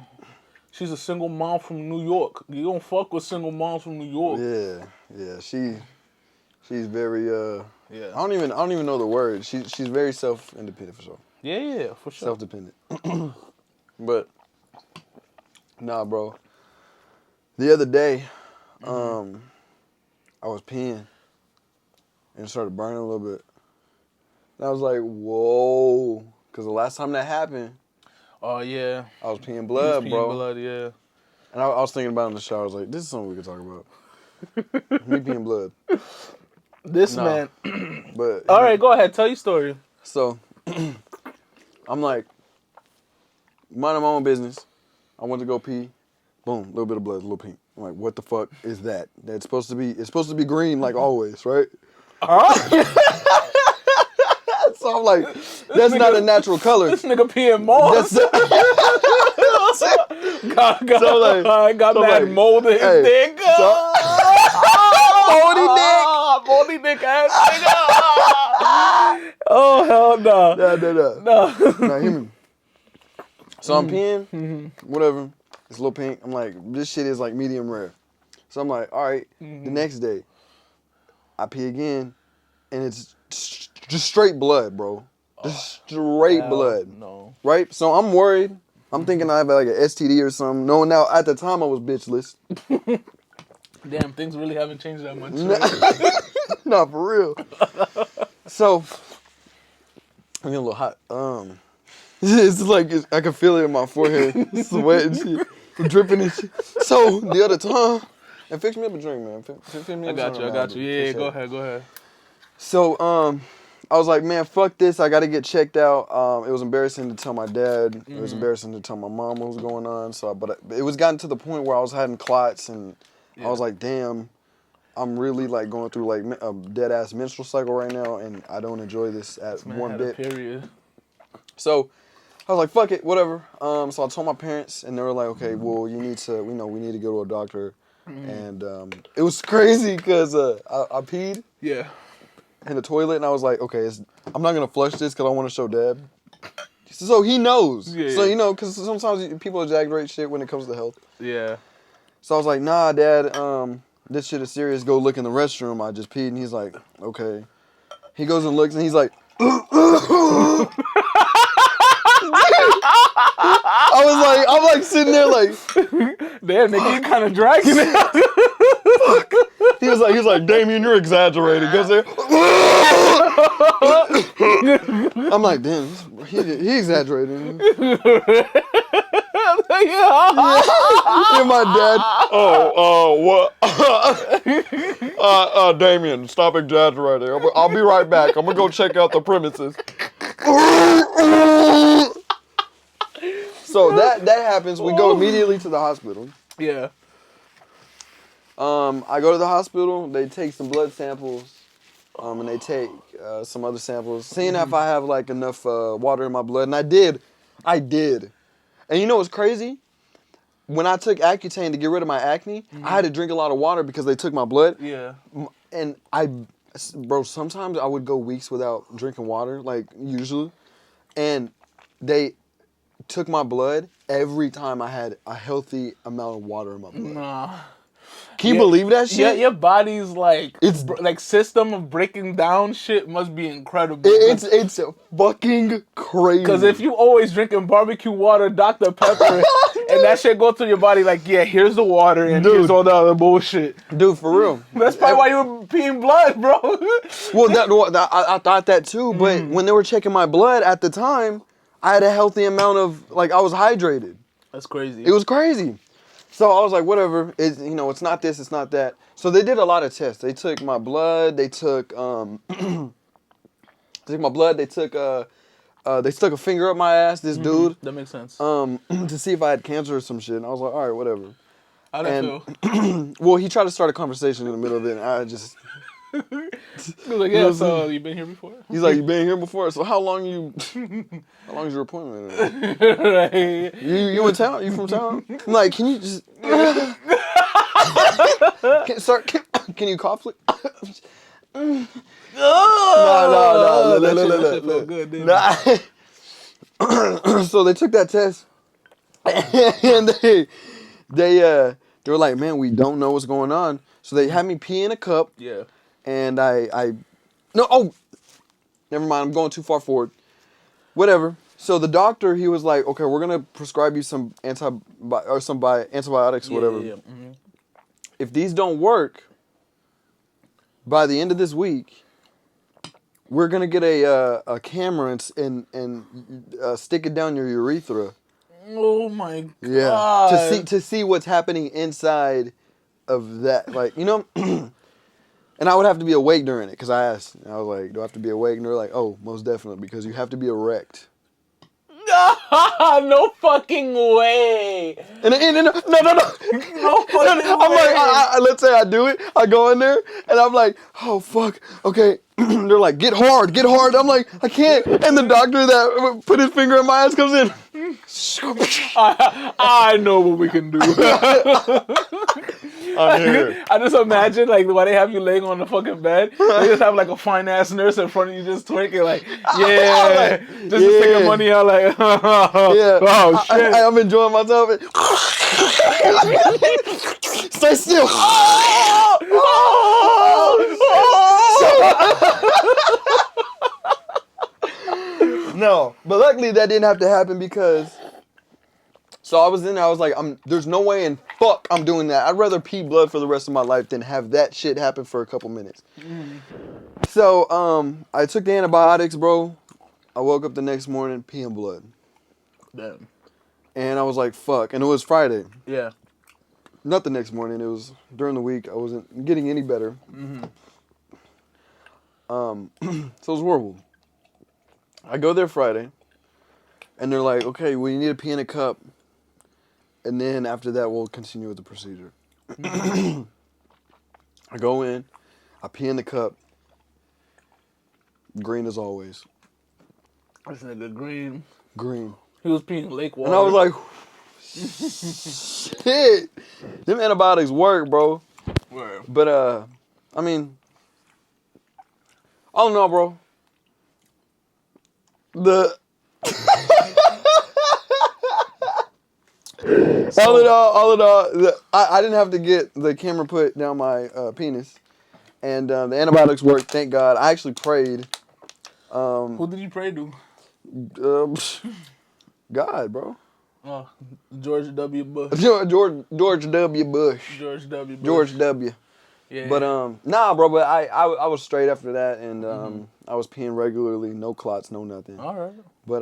single mom from New York. You don't fuck with single moms from New York. Yeah. She's very Yeah. I don't even know the word. She's very self-independent for sure. Yeah, for sure. Self-dependent. But nah, bro. The other day, I was peeing and it started burning a little bit. And I was like, whoa. Because the last time that happened, oh, yeah. I was peeing blood, bro. Blood, yeah. And I was thinking about it in the shower. I was like, this is something we could talk about. Me peeing blood. Man. But all right, go ahead. Tell your story. So, I'm like, minding my own business. I went to go pee. Boom, a little bit of blood, a little pink. I'm like, what the fuck is that? It's supposed to be green like always, right? So I'm like, that's not a natural color. This nigga peeing mold. Got mad mold in his dick. Moldy dick ass nigga. Oh, hell no. No. Now, hear me. So I'm peeing, whatever. It's a little pink. I'm like, this shit is like medium rare. So I'm like, all right. The next day, I pee again, and it's just straight blood, bro. Just straight blood. No. Right? So I'm worried. I'm thinking I have like an STD or something. No, now at the time I was bitchless. Damn, things really haven't changed that much. Nah, for real. So I'm getting a little hot. It's like I can feel it in my forehead, sweat and shit, dripping and shit. So the other time, and fix me up a drink, man. Fix me up I got you. Yeah, go ahead. So I was like, man, fuck this. I got to get checked out. It was embarrassing to tell my dad. It was embarrassing to tell my mom what was going on. But it was gotten to the point where I was having clots, and I was like, damn, I'm really like going through like a dead ass menstrual cycle right now, and I don't enjoy this one bit. Period. So I was like, fuck it, whatever. So I told my parents, and they were like, okay, well, we need to go to a doctor. And it was crazy because I peed. Yeah. in the toilet, and I was like, okay, I'm not gonna flush this because I want to show Dad. So he knows. Yeah, So yeah. you know, because sometimes people exaggerate shit when it comes to health. Yeah. So I was like, nah, Dad, this shit is serious. Go look in the restroom. I just peed, and he's like, okay. He goes and looks, and he's like, I'm like sitting there like, damn, nigga, you kind of dragging it. fuck. He was like, Damion, you're exaggerating. Goes there. I'm like, damn, he exaggerated. And my dad, what? Damion, stop exaggerating. I'll be right back. I'm gonna go check out the premises. So that happens. We go immediately to the hospital. Yeah. I go to the hospital. They take some blood samples, and they take some other samples, seeing if I have like enough water in my blood. And I did. And you know what's crazy? When I took Accutane to get rid of my acne, I had to drink a lot of water because they took my blood. Yeah. And bro, sometimes I would go weeks without drinking water, like usually. And they took my blood every time I had a healthy amount of water in my blood. Nah. Can you believe that shit? Yeah, your body's like, It's- like system of breaking down shit must be incredible. It's fucking crazy. Because if you always drinking barbecue water, Dr. Pepper, and that shit go through your body like, yeah, here's the water and here's all the other bullshit. Dude, for real. That's probably why you were peeing blood, bro. Well, I thought that too, but when they were checking my blood at the time, I had a healthy amount of, like, I was hydrated. That's crazy. It was crazy. So I was like, whatever. It's not this, it's not that. So they did a lot of tests. They took my blood. They took my blood. They stuck a finger up my ass. This dude. That makes sense. To see if I had cancer or some shit. And I was like, all right, whatever. How'd that feel? Well, he tried to start a conversation in the middle of it, and I just. He was like, yeah, so you been here before? He's like, you been here before? So how long is your appointment? Right. You in town? You from town? I'm like, can you just can you cough? No. That shit felt good, didn't it? Nah. So they took that test, and they were like, man, we don't know what's going on. So they had me pee in a cup. Yeah. And never mind. I'm going too far forward. Whatever. So the doctor, he was like, okay, we're gonna prescribe you some antibiotics or whatever. Yeah. Mm-hmm. If these don't work by the end of this week, we're gonna get a camera and stick it down your urethra. Oh my god. Yeah. To see what's happening inside of that, like, you know. And I would have to be awake during it, because I asked. I was like, do I have to be awake? And they're like, oh, most definitely, because you have to be erect. No fucking way. No. No fucking way. I'm like, let's say I do it. I go in there, and I'm like, oh, fuck, okay. They're like, get hard. I'm like, I can't. And the doctor that put his finger in my ass comes in. I know what we can do. I'm here. I just imagine, like, why they have you laying on the fucking bed. They just have, like, a fine-ass nurse in front of you just twerking, like, yeah. Just to take the money out, like, Yeah. Oh, shit. I'm enjoying myself. Stay still. No, but luckily that didn't have to happen, because so I was in there, I was like, there's no way in fuck I'm doing that. I'd rather pee blood for the rest of my life than have that shit happen for a couple minutes. So I took the antibiotics, bro. I woke up the next morning peeing blood. Damn. And I was like, fuck. And it was Friday. Yeah. Not the next morning. It was during the week. I wasn't getting any better. So it was horrible. I go there Friday, and they're like, okay, well, you need to pee in a cup, and then after that, we'll continue with the procedure. I go in, I pee in the cup, green as always. This nigga green. Green. He was peeing lake water. And I was like, shit, them antibiotics work, bro. Word. But, I mean, I don't know, bro. All in all, I didn't have to get the camera put down my penis, and the antibiotics worked. Thank God. I actually prayed. Who did you pray to? God, bro. Oh, George W. Bush. George W. Bush. George W. Bush. George W. Yeah. But nah, bro. But I was straight after that, and I was peeing regularly, no clots, no nothing. All right. But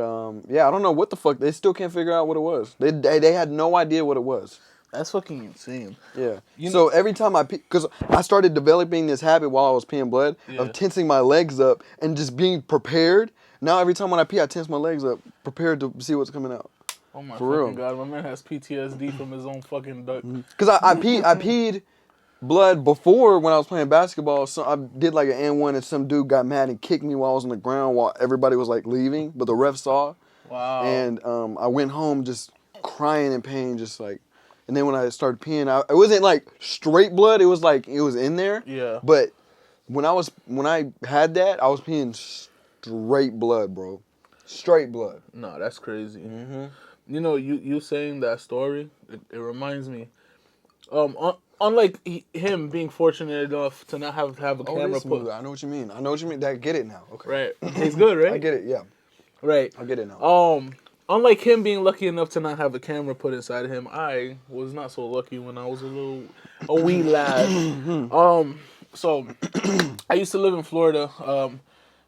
yeah, I don't know what the fuck. They still can't figure out what it was. They had no idea what it was. That's fucking insane. Yeah. So every time I pee, because I started developing this habit while I was peeing blood of tensing my legs up and just being prepared. Now every time when I pee, I tense my legs up, prepared to see what's coming out. Oh my For fucking real. God, my man has PTSD from his own fucking duck. Because I peed blood before when I was playing basketball. So I did like an N1 and some dude got mad and kicked me while I was on the ground while everybody was like leaving, but the ref saw. Wow. And I went home just crying in pain, just like. And then when I started peeing, it wasn't like straight blood. It was like it was in there. Yeah. But when I had that, I was peeing straight blood, bro. Straight blood. No, that's crazy. Mm-hmm. You know, you saying that story, it reminds me. Unlike him being fortunate enough to not have a camera put. I know what you mean. I get it now. Okay. Right. He's good, right? I get it. Yeah. Right. I get it now. Unlike him being lucky enough to not have a camera put inside of him, I was not so lucky when I was a wee lad. So I used to live in Florida,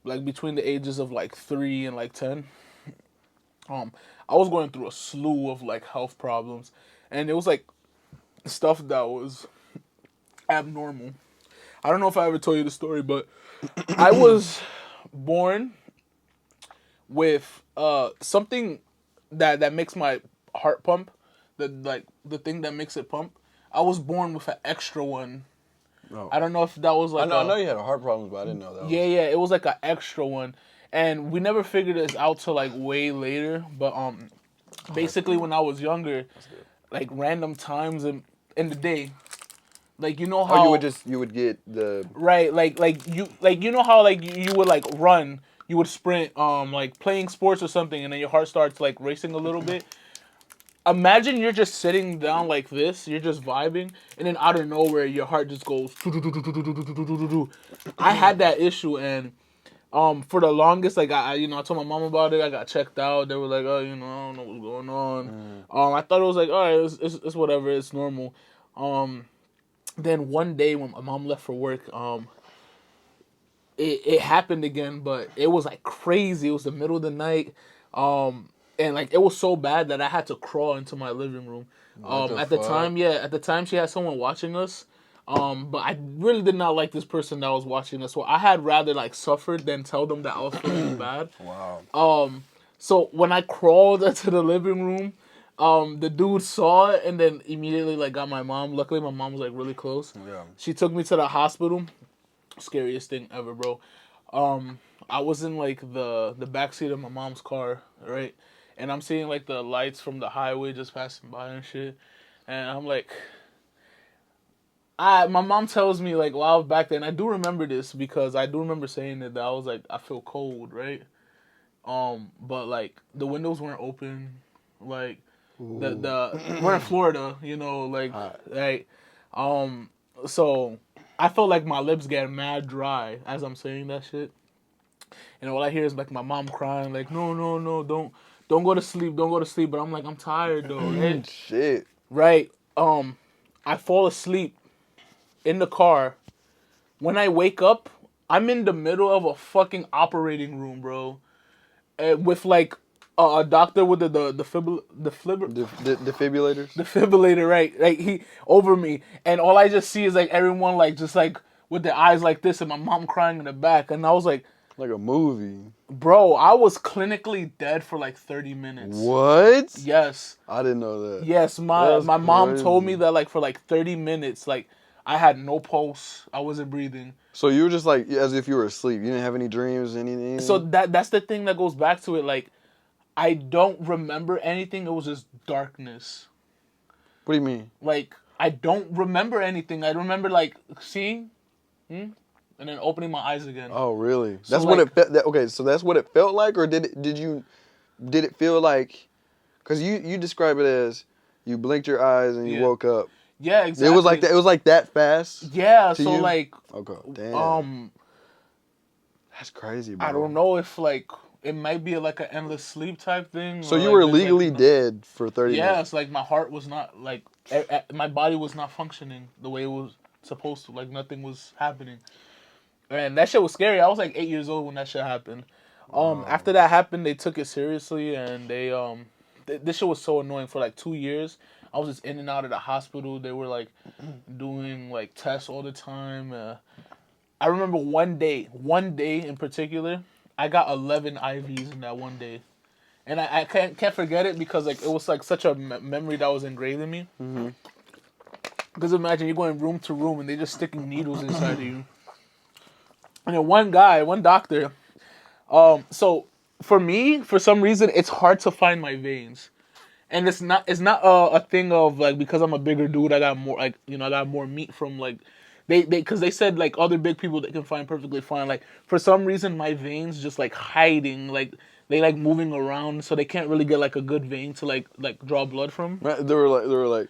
like between the ages of like 3 and like 10. I was going through a slew of like health problems, and it was like stuff that was abnormal. I don't know if I ever told you the story, but I was born with something that makes my heart pump, the thing that makes it pump. I was born with an extra one. Oh. I don't know if that was like. I know you had heart problems, but I didn't know that. Yeah, it was like an extra one, and we never figured this out till like way later. But basically when I was younger, like random times in the day, like you know how you would get the right like you know how like you would like run. You would sprint, like playing sports or something, and then your heart starts like racing a little bit. Imagine you're just sitting down like this, you're just vibing, and then out of nowhere your heart just goes. I had that issue, and for the longest, like I told my mom about it. I got checked out. They were like, oh, I don't know what's going on. I thought it was like, all right, it's whatever, it's normal. Then one day when my mom left for work, It happened again, but it was like crazy. It was the middle of the night, and like it was so bad that I had to crawl into my living room. At the time, she had someone watching us, but I really did not like this person that was watching us. So I had rather like suffered than tell them that I was feeling bad. Wow. So when I crawled into the living room, the dude saw it and then immediately like got my mom. Luckily, my mom was like really close. Yeah. She took me to the hospital. Scariest thing ever, bro. I was in like the backseat of my mom's car, right? And I'm seeing like the lights from the highway just passing by and shit. And I'm like, my mom tells me like while I was back there, and I do remember this because I do remember saying that I was like, I feel cold, right? But like the windows weren't open, like we're in Florida, like right. So I felt like my lips get mad dry as I'm saying that shit. And all I hear is like my mom crying, like, no, don't go to sleep, don't go to sleep. But I'm like, I'm tired though, right? Shit. Right. I fall asleep in the car. When I wake up, I'm in the middle of a fucking operating room, bro. With like a doctor with the defibrillators. Defibrillator, right? Like he over me, and all I just see is like everyone like just like with their eyes like this, and my mom crying in the back, and I was like a movie. Bro, I was clinically dead for like 30 minutes. What? Yes. I didn't know that. Yes, my mom told me that like for like 30 minutes, like I had no pulse, I wasn't breathing. So you were just like as if you were asleep. You didn't have any dreams, anything. So that's the thing that goes back to it, like. I don't remember anything. It was just darkness. What do you mean? Like, I don't remember anything. I remember, like, seeing, and and then opening my eyes again. Oh, really? So, That's what like- it felt. Okay, so that's what it felt like, or did it feel like? Because you describe it as you blinked your eyes and you woke up. Yeah, exactly. It was like that. It was like that fast. Yeah, to so you? like, Okay, damn. That's crazy, bro. I don't know if like it might be like an endless sleep type thing. So or, you like, were there's, like, legally no- dead for 30 Yeah, minutes. it's like my heart was not like my body was not functioning the way it was supposed to. Like nothing was happening, and that shit was scary. I was like 8 years old when that shit happened. After that happened, they took it seriously, and they this shit was so annoying for like 2 years. I was just in and out of the hospital. They were like doing like tests all the time. I remember one day in particular, I got 11 IVs in that one day. And I can't forget it because like it was like such a memory that was engraved in me. Because imagine you're going room to room and they're just sticking needles inside of you. And then one doctor. So for me, for some reason, it's hard to find my veins, and it's not a thing of like because I'm a bigger dude, I got more like I got more meat from like. Because they said like other big people they can find perfectly fine. Like for some reason my veins just like hiding, like they like moving around, so they can't really get like a good vein to like draw blood from. Right, they were like,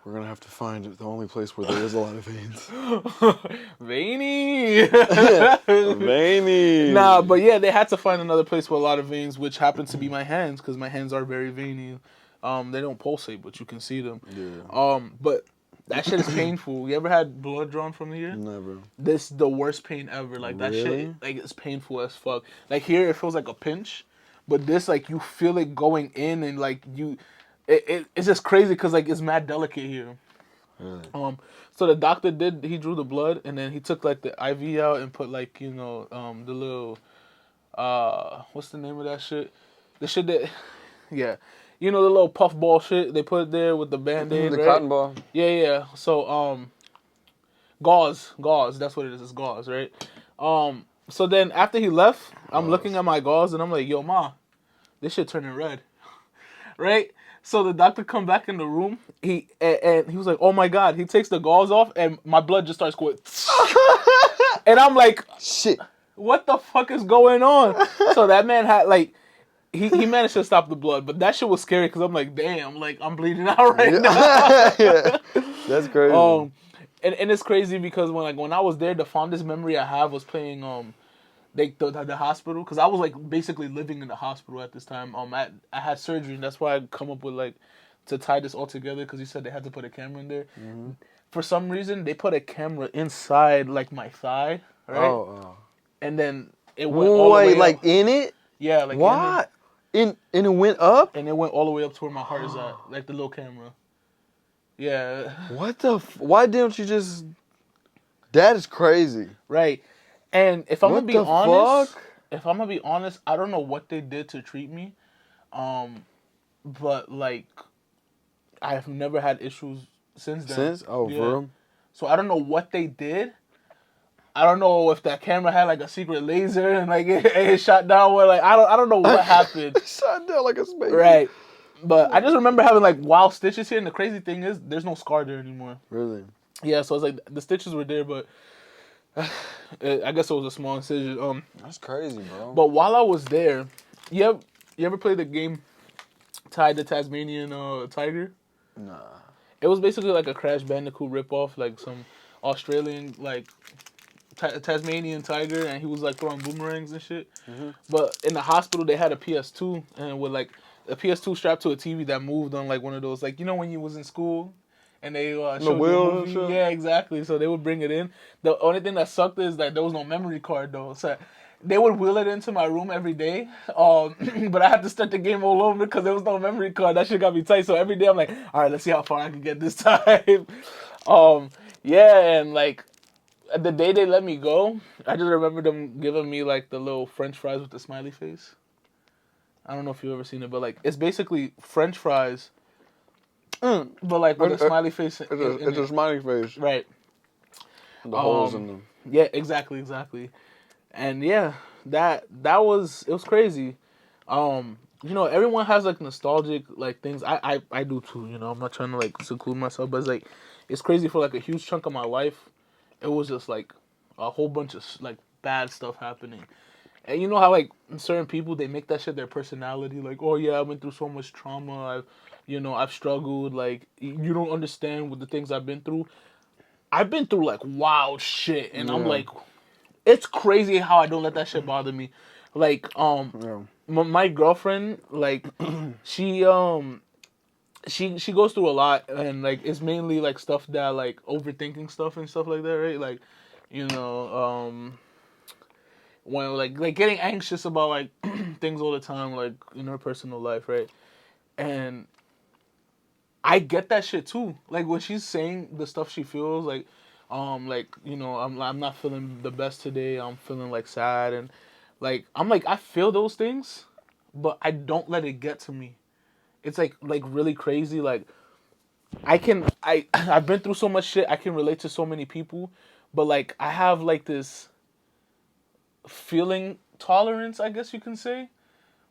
we're gonna have to find the only place where there is a lot of veins. Veiny. Veiny. Nah, but yeah, they had to find another place with a lot of veins, which happened to be my hands because my hands are very veiny. They don't pulsate, but you can see them. Yeah. But that shit is painful. You ever had blood drawn from here? Never. This the worst pain ever. Like that shit, Really? like it's painful as fuck. Like here, it feels like a pinch, but this like you feel it going in and like it's just crazy because like it's mad delicate here. Really? So the doctor he drew the blood and then he took like the IV out and put like the little what's the name of that shit? The shit that yeah. The little puff ball shit they put there with the Band-Aid, The right? cotton ball. Yeah. So gauze, that's what it is. It's gauze, right? So then after he left, I'm looking at my gauze and I'm like, yo, ma, this shit turning red, right? So the doctor come back in the room. And he was like, oh my god. He takes the gauze off and my blood just starts going. And I'm like, shit. What the fuck is going on? So that man had like. He managed to stop the blood, but that shit was scary because I'm like, damn, like I'm bleeding out right now. Yeah. That's crazy. And it's crazy because when I was there, the fondest memory I have was playing the hospital because I was like basically living in the hospital at this time. I had surgery and that's why I come up with like to tie this all together because he said they had to put a camera in there. Mm-hmm. For some reason, they put a camera inside like my thigh, right? Oh. And then it went all the way like up. in it? Yeah, like what? And it went up? And it went all the way up to where my heart is at, like the little camera. Yeah. What the? Why didn't you just? That is crazy. Right. And if I'm gonna be honest, fuck? I don't know what they did to treat me, but like, I have never had issues since then. For real? So I don't know what they did. I don't know if that camera had like a secret laser and like it shot down where like I don't know what happened. Shot down like a space. Right. But I just remember having like wild stitches here, and the crazy thing is there's no scar there anymore. Really? Yeah, so it's like the stitches were there, but I guess it was a small incision. That's crazy, bro. But while I was there, you ever play the game Tide the Tasmanian Tiger? Nah. It was basically like a Crash Bandicoot ripoff, like some Australian like Tasmanian tiger, and he was like throwing boomerangs and shit. Mm-hmm. But in the hospital, they had a PS2, and with like a PS2 strapped to a TV that moved on like one of those, like when you was in school, and they showed the wheel you a movie. and shit? Yeah, exactly. So they would bring it in. The only thing that sucked is that there was no memory card though. So they would wheel it into my room every day. But I had to start the game all over because there was no memory card. That shit got me tight. So every day I'm like, all right, let's see how far I can get this time. Yeah, and like. The day they let me go, I just remember them giving me like the little French fries with the smiley face. I don't know if you've ever seen it, but like it's basically French fries, but like with a smiley face. It's a smiley face. Right. The holes in them. Yeah, exactly. And yeah, it was crazy. Everyone has like nostalgic like things. I do too. I'm not trying to like seclude myself, but it's like it's crazy for like a huge chunk of my life. It was just like a whole bunch of like bad stuff happening. And you know how like certain people they make that shit their personality. Like, oh yeah, I went through so much trauma. I've struggled. Like, you don't understand with the things I've been through. I've been through like wild shit, and I'm like, it's crazy how I don't let that shit bother me. Like, my girlfriend, like, she she goes through a lot, and like it's mainly like stuff that like overthinking stuff and stuff like that, right? Like, you know, when like getting anxious about like things all the time, like in her personal life, right? And I get that shit too. Like when she's saying the stuff she feels, like I'm not feeling the best today. I'm feeling like sad, and like I'm like I feel those things, but I don't let it get to me. It's like really crazy. Like I've been through so much shit. I can relate to so many people, but like I have like this feeling tolerance, I guess you can say,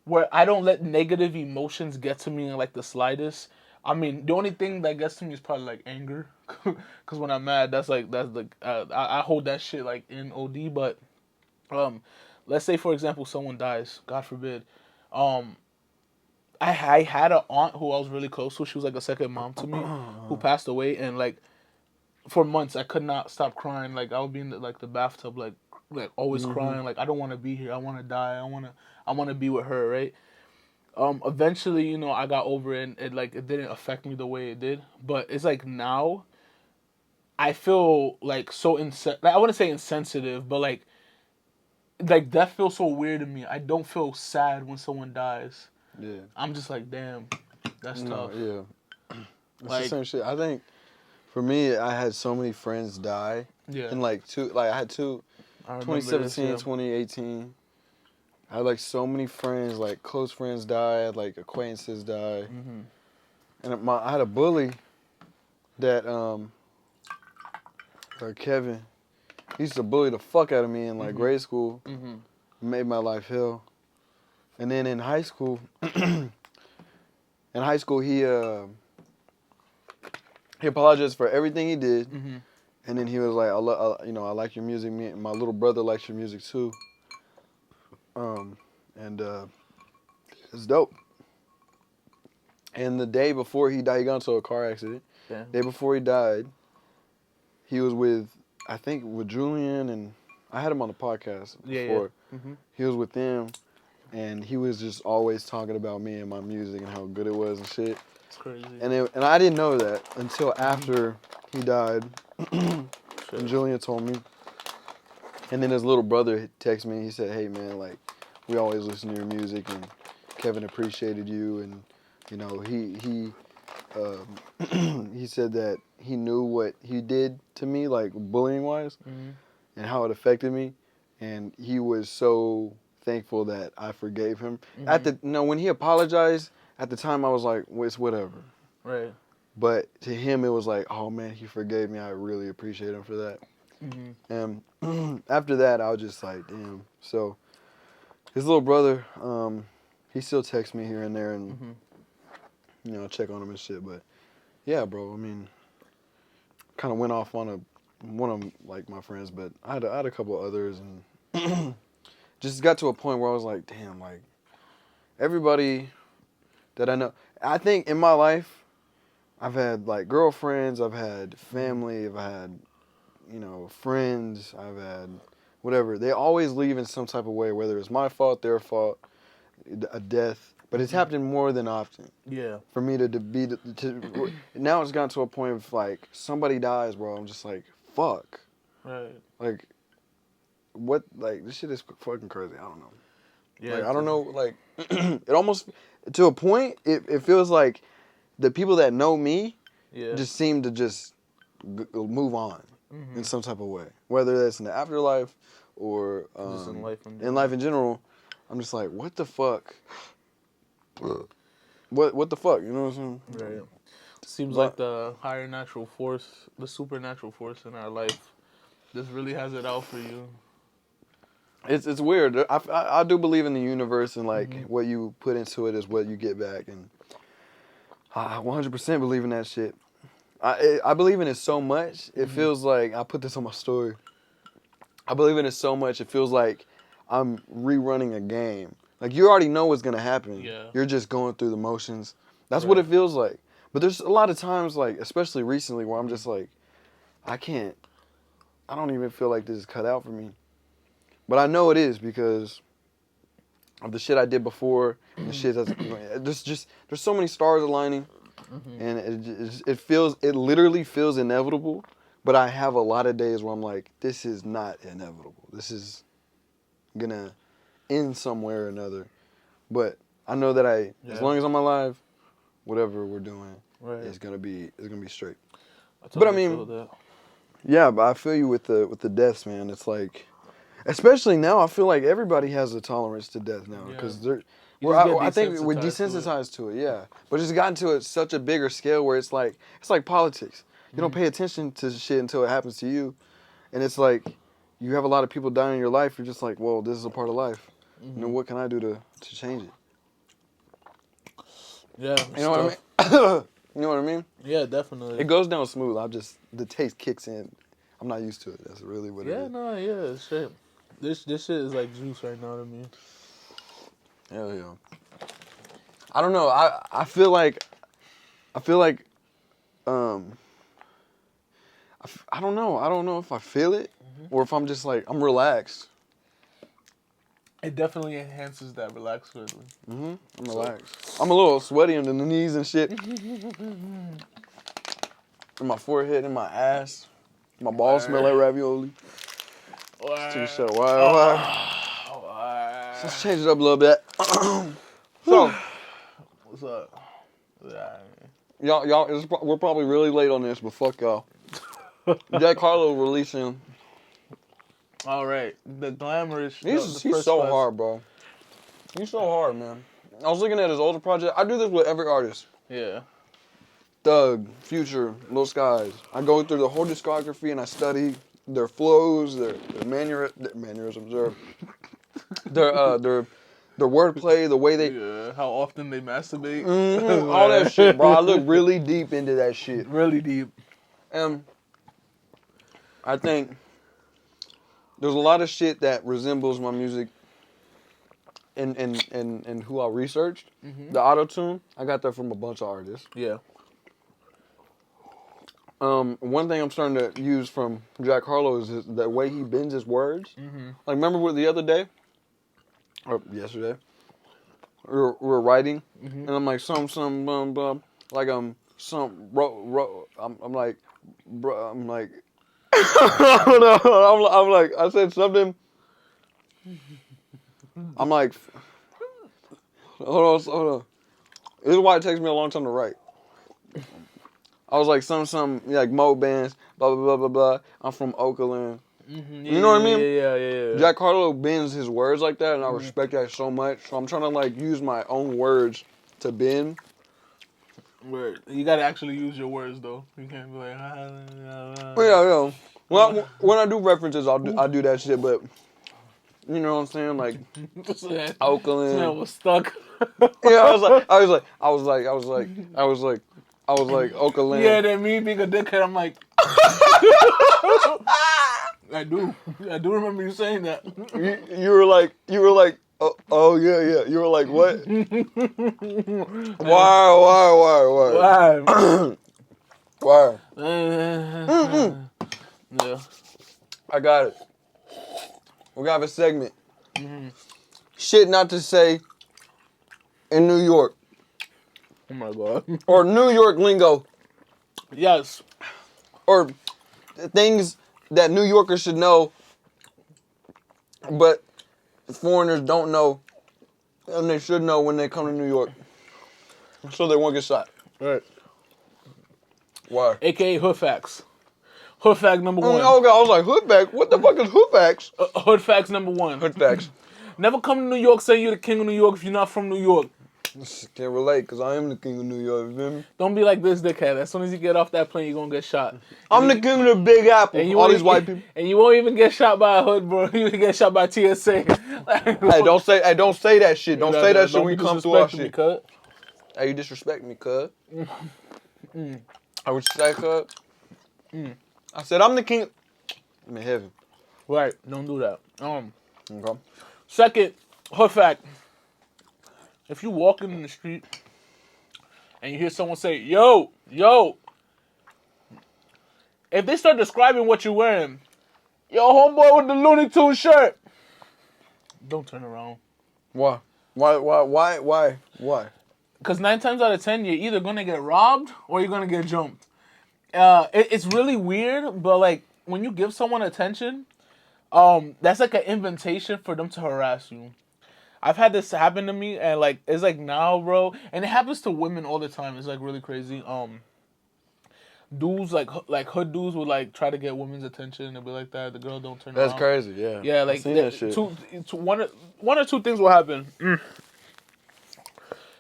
where I don't let negative emotions get to me in like the slightest. I mean, the only thing that gets to me is probably like anger, because when I'm mad, that's like I hold that shit like in OD. But let's say for example someone dies, God forbid. I had an aunt who I was really close to. She was like a second mom to me, who passed away, and like for months I could not stop crying. Like I would be in the bathtub, like always crying. Like I don't want to be here. I want to die. I want to be with her, right? Eventually, I got over it, and it didn't affect me the way it did. But it's like now, I feel like so like, I wouldn't say insensitive, but like death feels so weird to me. I don't feel sad when someone dies. Yeah. I'm just like, damn, that's tough. Yeah. It's Like, the same shit. I think for me, I had so many friends die. Yeah. In I had two, I remember 2017, this, 2018. I had like so many friends, like close friends died, like acquaintances died. And I had a bully that, Kevin, he used to bully the fuck out of me in like grade school. Made my life hell. And then in high school, he apologized for everything he did. And then he was like, I like your music. Me and my little brother likes your music too. And it's dope. And the day before he died, he got into a car accident. Yeah. Day before he died, he was with Julian, and I had him on the podcast before. Yeah. He was with them, and he was just always talking about me and my music and how good it was and shit. It's crazy. And I didn't know that until after he died. And Julian told me. And then his little brother texted me. He said, "Hey man, like we always listen to your music, and Kevin appreciated you, and he said that he knew what he did to me, like bullying wise, and how it affected me, and he was so thankful that I forgave him. When he apologized, at the time I was like, well, it's whatever. Right. But to him, it was like, oh man, he forgave me. I really appreciate him for that. And after that, I was just like, damn. So his little brother, he still texts me here and there, and check on him and shit. But yeah, bro. I mean, kind of went off on one of like my friends, but I had a couple others, and just got to a point where I was like, damn, like everybody that I know. I think in my life, I've had like girlfriends, I've had family, I've had friends, I've had whatever. They always leave in some type of way, whether it's my fault, their fault, a death. But it's happening more than often. Yeah. For me to now it's gotten to a point of like somebody dies, bro. I'm just like, fuck. Right. Like, what? Like this shit is fucking crazy. I don't know. Yeah. Like I don't know. Like it almost to a point. It feels like the people that know me just seem to just move on in some type of way, whether that's in the afterlife or just in life in general. I'm just like, what the fuck? What the fuck? You know what I'm saying? Right. Seems like the higher natural force, the supernatural force in our life, just really has it out for you. It's weird. I do believe in the universe, and like what you put into it is what you get back, and I 100% believe in that shit. I believe in it so much. It feels like I put this on my story. I believe in it so much. It feels like I'm rerunning a game. Like you already know what's gonna happen. Yeah. You're just going through the motions. That's what it feels like. But there's a lot of times, like especially recently, where I'm just like, I don't even feel like this is cut out for me. But I know it is because of the shit I did before, and the shit there's so many stars aligning, and it literally feels inevitable. But I have a lot of days where I'm like, this is not inevitable. This is gonna end somewhere or another. But I know that as long as I'm alive, whatever we're doing is gonna be straight. But I mean, yeah, but I feel you with the deaths, man. It's like, especially now, I feel like everybody has a tolerance to death now because I think we're desensitized to it. Yeah, but it's gotten to such a bigger scale where it's like politics. You don't pay attention to shit until it happens to you, and it's like you have a lot of people dying in your life. You're just like, well, this is a part of life. You know, what can I do to change it? Yeah, you know what I mean. You know what I mean? Yeah, definitely. It goes down smooth. The taste kicks in. I'm not used to it. That's really what it is. Yeah, no, yeah, shit. This shit is like juice right now to me. Hell yeah. I don't know. I feel like I don't know. I don't know if I feel it or if I'm just like, I'm relaxed. It definitely enhances that relaxed feeling. I'm relaxed. I'm a little sweaty under the knees and shit. In my forehead and my ass. My balls smell like ravioli. TV show. Why? Let's change it up a little bit. So, what's up? y'all, we're probably really late on this, but fuck y'all. Jack Harlow releasing. All right, the glamorous. He's so hard, bro. He's so hard, man. I was looking at his older project. I do this with every artist. Yeah. Thug, Future, Lil Skies. I go through the whole discography and I study their flows, their mannerisms, their wordplay, the way they. Yeah. How often they masturbate. All that shit, bro. I look really deep into that shit. Really deep. And I think there's a lot of shit that resembles my music and who I researched. The auto-tune, I got that from a bunch of artists. Yeah. One thing I'm starting to use from Jack Harlow is the way he bends his words. Like, remember the other day? Or yesterday? We were writing, and I'm like, some, like, I'm like, bro, I'm like, I'm like, I said something. I'm like, hold on. This is why it takes me a long time to write. I was like, some like Mo bands, blah, blah, blah, blah, blah. I'm from Oakland. You know what I mean? Yeah. Jack Harlow bends his words like that, and I respect that so much. So I'm trying to like use my own words to bend. Word. You gotta actually use your words though. You can't be like. Yeah. Well, when I do references, I do that shit, but you know what I'm saying, like Oakland. Man was stuck. Yeah, I was like Oakland. Yeah, that me being a dickhead. I'm like. I do remember you saying that. You were like, oh yeah. You were like, what? Why? Yeah. I got it. We got a segment. Shit not to say in New York. Oh my god. Or New York lingo. Yes. Or things that New Yorkers should know, but foreigners don't know, and they should know when they come to New York, so they won't get shot. Right. Why? AKA hood facts. Hood fact number one. Oh god, I was like, hood facts? What the fuck is hood facts? Hood facts number one. Hood facts. Never come to New York saying you're the king of New York if you're not from New York. Can't relate, because I am the king of New York, you feel me? Don't be like this dickhead. As soon as you get off that plane, you're going to get shot. I'm the king of the Big Apple. All these white people. And you won't even get shot by a hood, bro. You can get shot by TSA. Hey, don't say that shit. Don't say that shit when you come through our shit. Me, Hey, you disrespect me, cuz. I would say, cuz. I said, I'm the king. I'm in heaven. Right. Don't do that. Okay. Second, hot fact. If you walking in the street and you hear someone say, yo, yo, if they start describing what you're wearing, yo, homeboy with the Looney Tunes shirt, don't turn around. Why? Why? Because 9 times out of 10, you're either going to get robbed or you're going to get jumped. It's really weird, but like when you give someone attention, that's like an invitation for them to harass you. I've had this happen to me, and like it's like now, bro, and it happens to women all the time. It's like really crazy. Dudes like hood dudes would like try to get women's attention and be like that. The girl don't turn around. That's crazy. Yeah. Yeah, like I've seen that shit. One or two things will happen.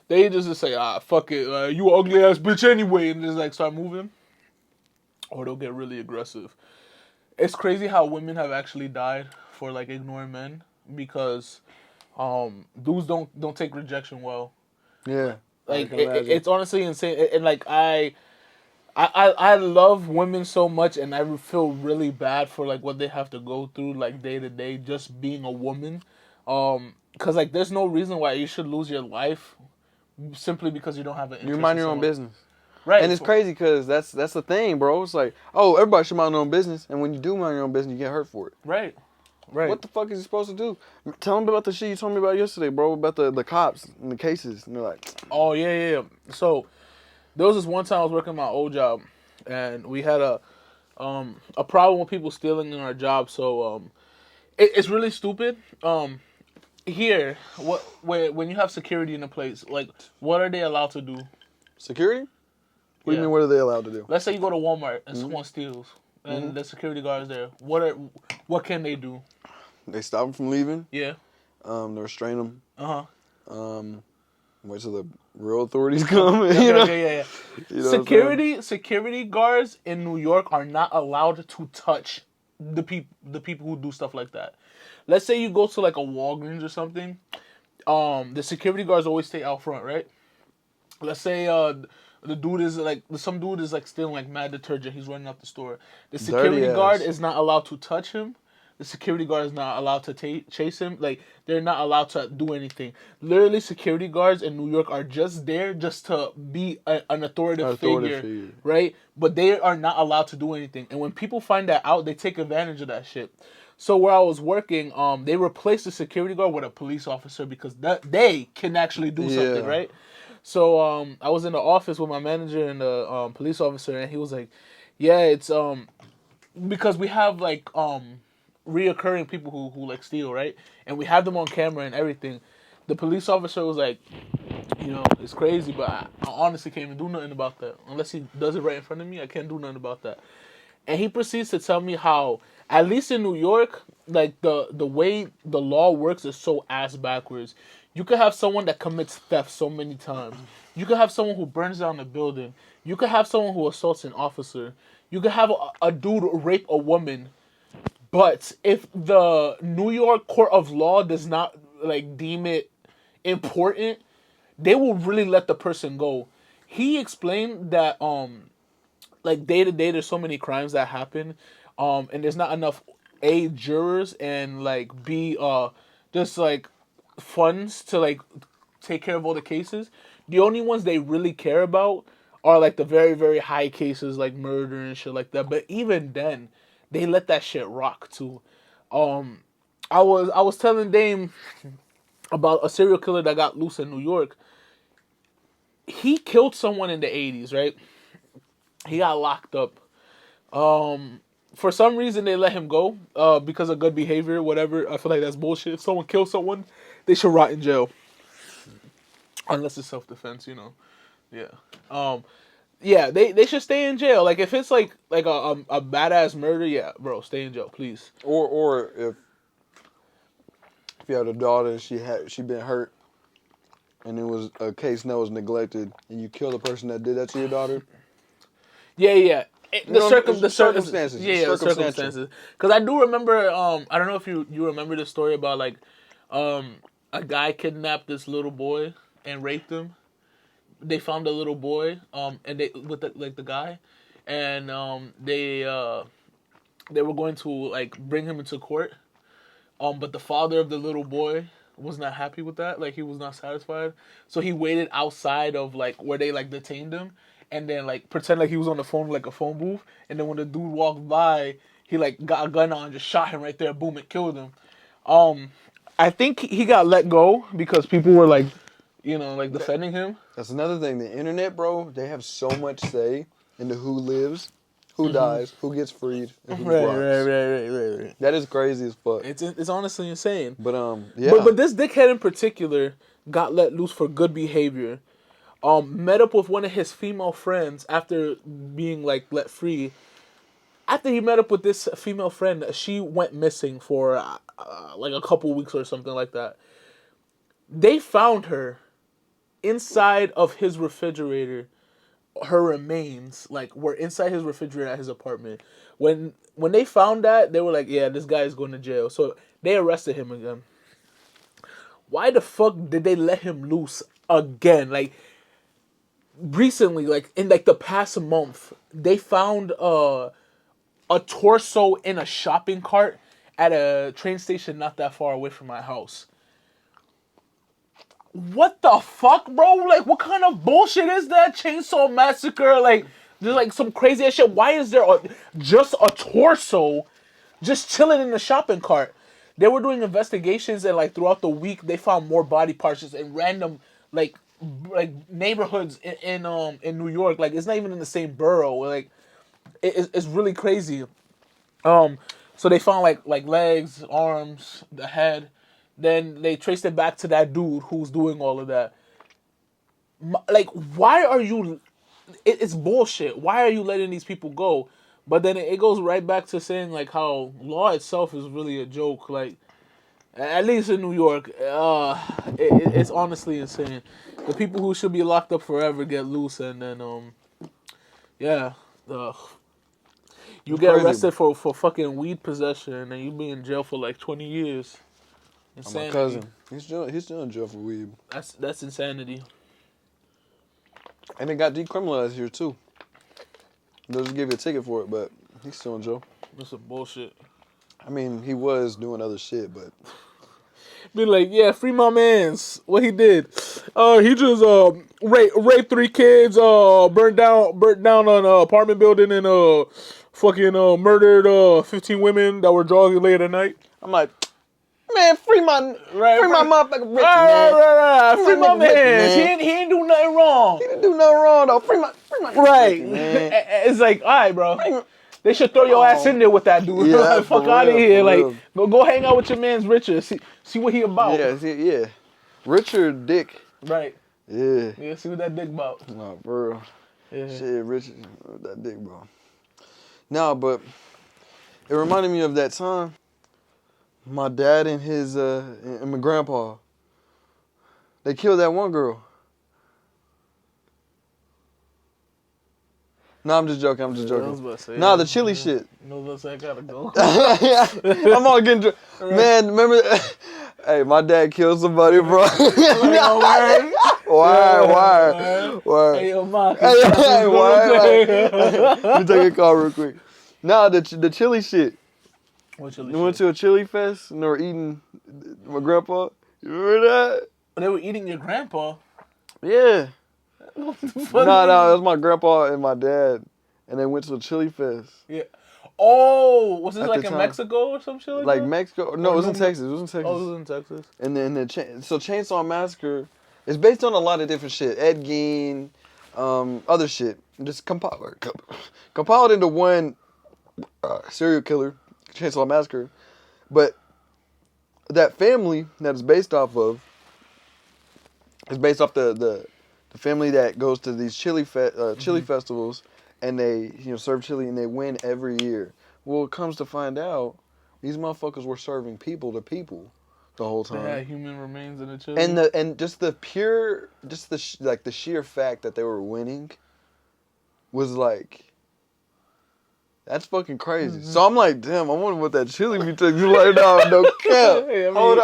They just say, fuck it, you ugly ass bitch anyway, and just like start moving, or they'll get really aggressive. It's crazy how women have actually died for like ignoring men because dudes don't take rejection well. Yeah. Like it's honestly insane, and like I love women so much, and I feel really bad for like what they have to go through like day to day just being a woman, because like there's no reason why you should lose your life simply because you don't have an interest. You mind in your own someone. business. Right. And it's crazy because that's the thing, bro. It's like, oh, everybody should mind their own business, and when you do mind your own business, you get hurt for it. Right. Right. What the fuck is you supposed to do? Tell them about the shit you told me about yesterday, bro, about the cops and the cases. And they're like, oh yeah. So there was this one time I was working my old job, and we had a problem with people stealing in our job. So it's really stupid. Here, when you have security in a place, like what are they allowed to do? security? What do you mean? What are they allowed to do? Let's say you go to Walmart and someone steals, and the security guard is there. What can they do? They stop them from leaving. Yeah. They restrain them. Uh-huh. Wait till the real authorities come. You know? Yeah. You know Security guards in New York are not allowed to touch the people who do stuff like that. Let's say you go to like a Walgreens or something. The security guards always stay out front, right? Let's say the dude is like some dude is like stealing like mad detergent. He's running out the store. The security guard is not allowed to touch him. The security guard is not allowed to chase him. Like, they're not allowed to do anything. Literally, security guards in New York are just there just to be an authoritative figure, right? But they are not allowed to do anything. And when people find that out, they take advantage of that shit. So where I was working, they replaced the security guard with a police officer because they can actually do something, right? So I was in the office with my manager and the police officer, and he was like, yeah, it's because we have like reoccurring people who like steal, right? And we have them on camera and everything. The police officer was like, you know, it's crazy, but I honestly can't even do nothing about that. Unless he does it right in front of me, I can't do nothing about that. And he proceeds to tell me how, at least in New York, like the way the law works is so ass backwards. You could have someone that commits theft so many times. You could have someone who burns down a building. You could have someone who assaults an officer. You could have a dude rape a woman. But if the New York Court of Law does not like deem it important, they will really let the person go. He explained that like day to day there's so many crimes that happen, and there's not enough A, jurors, and like B, just like funds to like take care of all the cases. The only ones they really care about are like the very, very high cases like murder and shit like that. But even then, they let that shit rock too. I was telling Dame about a serial killer that got loose in New York. He killed someone in the 80s, right? He got locked up. For some reason they let him go because of good behavior, whatever. I feel like that's bullshit. If someone kills someone, they should rot in jail. Unless it's self-defense, you know. Yeah. Yeah, they should stay in jail. Like if it's like a badass murder, yeah, bro, stay in jail, please. Or if you had a daughter and she been hurt, and it was a case that was neglected, and you kill the person that did that to your daughter. Yeah. The circumstances. Yeah, the circumstances. Because I do remember. I don't know if you remember the story about like, a guy kidnapped this little boy and raped him. They found a little boy, and they with the guy, and they were going to like bring him into court. But the father of the little boy was not happy with that. Like he was not satisfied, so he waited outside of like where they like detained him, and then like pretend like he was on the phone like a phone booth. And then when the dude walked by, he like got a gun out and just shot him right there. Boom! It killed him. I think he got let go because people were like, like defending him. That's another thing. The internet, bro, they have so much say into who lives, who dies, who gets freed, and who Right. That is crazy as fuck. It's honestly insane. But yeah. But this dickhead in particular got let loose for good behavior. Met up with one of his female friends after being like let free. After he met up with this female friend, she went missing for like a couple weeks or something like that. They found her inside of his refrigerator. Her remains were inside his refrigerator at his apartment. When they found that, they were like, yeah, this guy is going to jail. So they arrested him again. Why the fuck did they let him loose again? Like recently, like in like the past month, they found a torso in a shopping cart at a train station not that far away from my house. What the fuck, bro? Like, what kind of bullshit is that? Chainsaw Massacre? Like, there's like some crazy ass shit. Why is there just a torso just chilling in the shopping cart? They were doing investigations, and like throughout the week, they found more body parts just in random like neighborhoods in New York. Like, it's not even in the same borough. Like, it's really crazy. So they found like legs, arms, the head. Then they traced it back to that dude who's doing all of that. Like, why are you... It's bullshit. Why are you letting these people go? But then it goes right back to saying, like, how law itself is really a joke. Like, at least in New York, it's honestly insane. The people who should be locked up forever get loose, and then, you get arrested for fucking weed possession, and you be in jail for like 20 years. Insanity. My cousin, he's still in jail for weed. That's insanity. And it got decriminalized here too. They'll just give you a ticket for it, but he's still in jail. That's some bullshit. I mean, he was doing other shit, but Be like, yeah, free my mans. What he did? He just raped 3 kids. Burnt down an apartment building, and fucking murdered 15 women that were jogging late at night. I'm like, man, free my motherfucker rich Right. Free my man. He ain't do nothing wrong. He didn't do nothing wrong though. Free my right. Man. It's like, all right, bro. They should throw your ass in there with that dude. Yeah, like, fuck out of real, here. Like, real. go hang out with your man's Richard. See what he about. Yeah. Richard Dick. Right. Yeah. Yeah, see what that dick about. No, bro. Yeah. Shit, Richard, that dick, bro. No, but it reminded me of that time. My dad and his and my grandpa, they killed that one girl. No, I'm just joking. I was about to say, Nah, the chili shit. You know what I gotta go. I'm all getting drunk. Man, remember? Hey, my dad killed somebody, bro. Why? Hey, yo, Mark. Hey, why? Let me take a call real quick. Nah, the chili shit. What chili They went to a chili fest and they were eating my grandpa. You remember that? They were eating your grandpa. Yeah. No, it was my grandpa and my dad, and they went to a chili fest. Yeah. Oh, was this At like the in time. Mexico or some shit Like that? Mexico? No, it was in Texas. It was in Texas. Oh, it was in Texas. And then so Chainsaw Massacre is based on a lot of different shit. Ed Gein, other shit. Just compiled into one serial killer, Chainsaw Massacre. But that family that it's based off of is based off the family that goes to these chili festivals, and they serve chili and they win every year. Well, it comes to find out, these motherfuckers were serving people to people the whole time. They had human remains in the chili. And just the pure, the sheer fact that they were winning was like, that's fucking crazy. Mm-hmm. So I'm like, damn, I wonder what that chili be taking. You like, no cap. Hey, I mean, Hold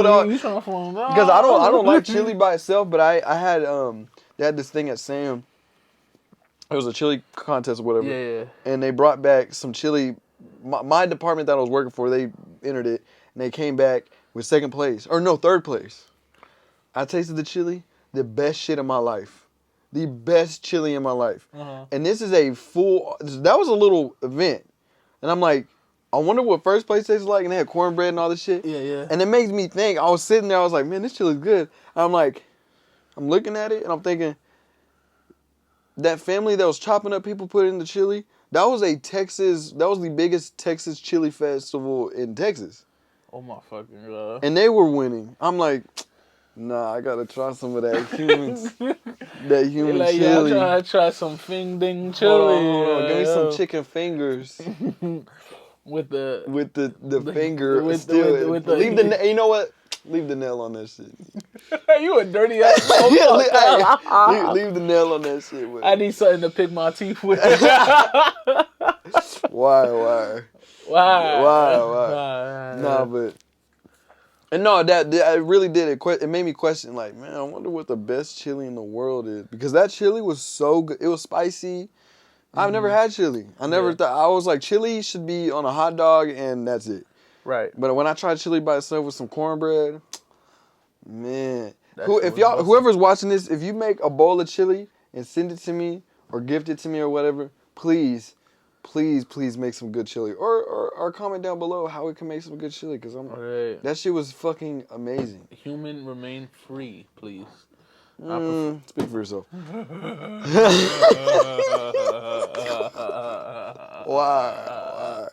on. You trying to phone them out? Because I don't like chili by itself, but I had they had this thing at Sam. It was a chili contest or whatever. Yeah. And they brought back some chili my department that I was working for, they entered it, and they came back with second place. Or no, third place. I tasted the chili, the best shit of my life. The best chili in my life. And this is that was a little event. And I'm like, I wonder what first place tastes like, and they had cornbread and all this shit. Yeah. And it makes me think, I was sitting there, I was like, man, this chili's good. And I'm like, I'm looking at it, and I'm thinking, that family that was chopping up people put in the chili, that was the biggest Texas chili festival in Texas. Oh my fucking God. And they were winning. I'm like, nah, I gotta try some of that human like, chili. Yeah, I try some fing ding chili. Hold on. Give me some chicken fingers. with the finger. You know what? Leave the nail on that shit. You a dirty ass. Leave the nail on that shit. I need something to pick my teeth with. Why? Nah, but and no, that I really did it. It made me question, like, man, I wonder what the best chili in the world is, because that chili was so good. It was spicy. I've never had chili. I never thought. I was like, chili should be on a hot dog and that's it. Right. But when I tried chili by itself with some cornbread, man, whoever's watching this, if you make a bowl of chili and send it to me or gift it to me or whatever, please make some good chili, or comment down below how we can make some good chili, because that shit was fucking amazing. Human remain free, please. Speak for yourself. Why?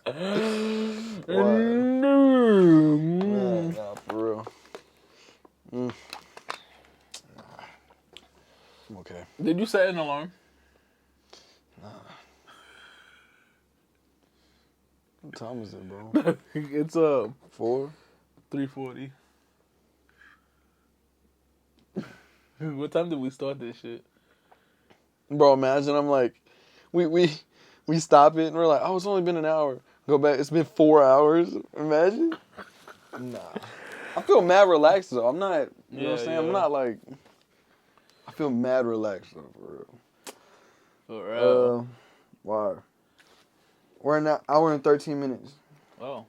Nah, for real. I'm okay. Did you set an alarm? Nah. What time is it, bro? It's 4? 3:40. What time did we start this shit? Bro, imagine I'm like, we stop it and we're like, oh, it's only been an hour. Go back, it's been 4 hours. Imagine. Nah. I feel mad relaxed though. I'm not, you know what I'm saying? I'm not like, I feel mad relaxed though, for real. For real. Why? We're in an hour and 13 minutes. Oh.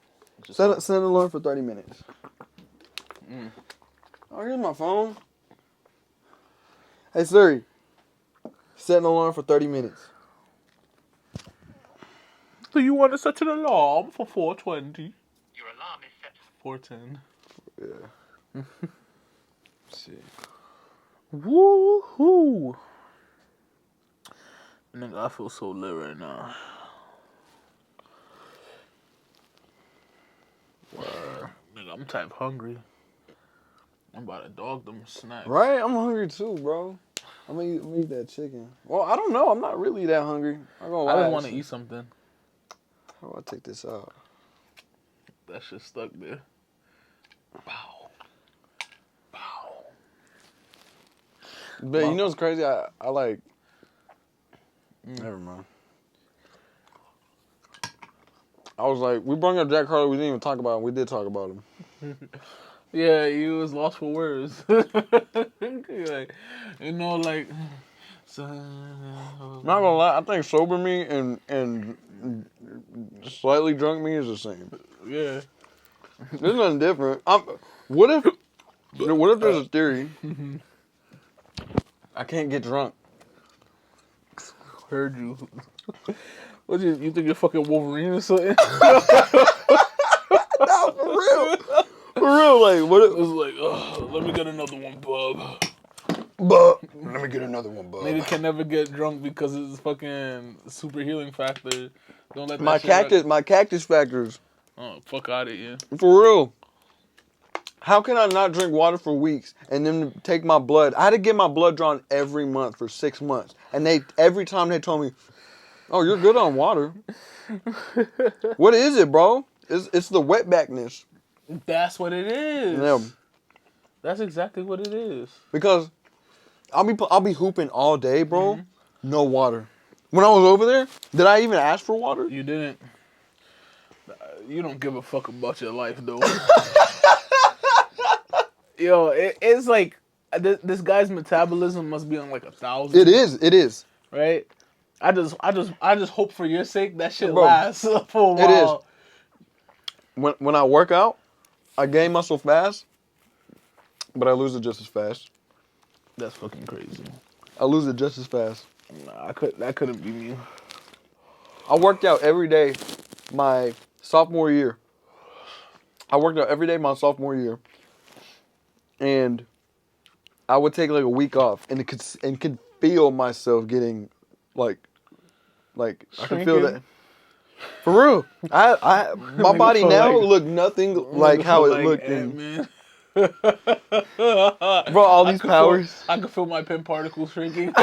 Set an alarm for 30 minutes. Oh, here's my phone. Hey Siri, set an alarm for 30 minutes. So you want to set an alarm for 4:20? Your alarm is set. 4:10. Yeah. Let's see. Woohoo! Nigga, I feel so lit right now. Nigga, I'm type hungry. I'm about to dog them snacks. Right? I'm hungry too, bro. I'm gonna eat that chicken. Well, I don't know. I'm not really that hungry. I'm gonna lie. I just want to eat something. How do I take this out? That shit stuck there. Bow. Bow. But you know what's crazy? I like... Never mind. I was like, we brought up Jack Harlow. We didn't even talk about him. We did talk about him. Yeah, you was lost for words. Like, so, Not gonna lie, I think sober me and slightly drunk me is the same. Yeah. There's nothing different. What if there's a theory? I can't get drunk. Heard you. What you think you're fucking Wolverine or something? No, for real. For real, like, what if... It was like, let me get another one, bub. Let me get another one, bub. Nigga can never get drunk because it's fucking super healing factor. Don't let that My cactus factors. Oh, fuck out of here. For real. How can I not drink water for weeks and then take my blood? I had to get my blood drawn every month for 6 months. And every time they told me, oh, you're good on water. What is it, bro? It's the wetbackness. That's what it is. Yeah. That's exactly what it is. Because I'll be hooping all day, bro. No water. When I was over there, did I even ask for water? You didn't. You don't give a fuck about your life, though. Yo, it's like, this guy's metabolism must be on like 1,000. It is. Right? I just hope for your sake that shit Bro, lasts for a while. It is. When I work out, I gain muscle fast, but I lose it just as fast. That's fucking crazy. I lose it just as fast. Nah, that couldn't be me. I worked out every day my sophomore year. And I would take like a week off and could feel myself getting like I could feel that. For real. My body now look nothing like how it looked in. Bro, all these powers. I could feel my pin particles shrinking.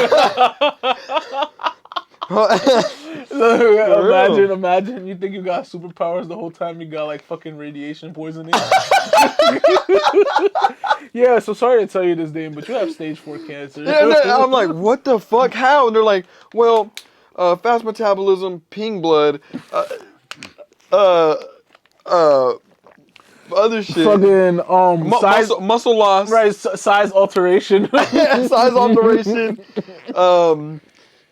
Imagine you think you got superpowers the whole time you got like fucking radiation poisoning. Yeah, so sorry to tell you this, Dame, but you have stage 4 cancer. Yeah, I'm like, what the fuck? How? And they're like, well, fast metabolism, pink blood, other shit. Fucking size, muscle loss. right? Size alteration. Size alteration.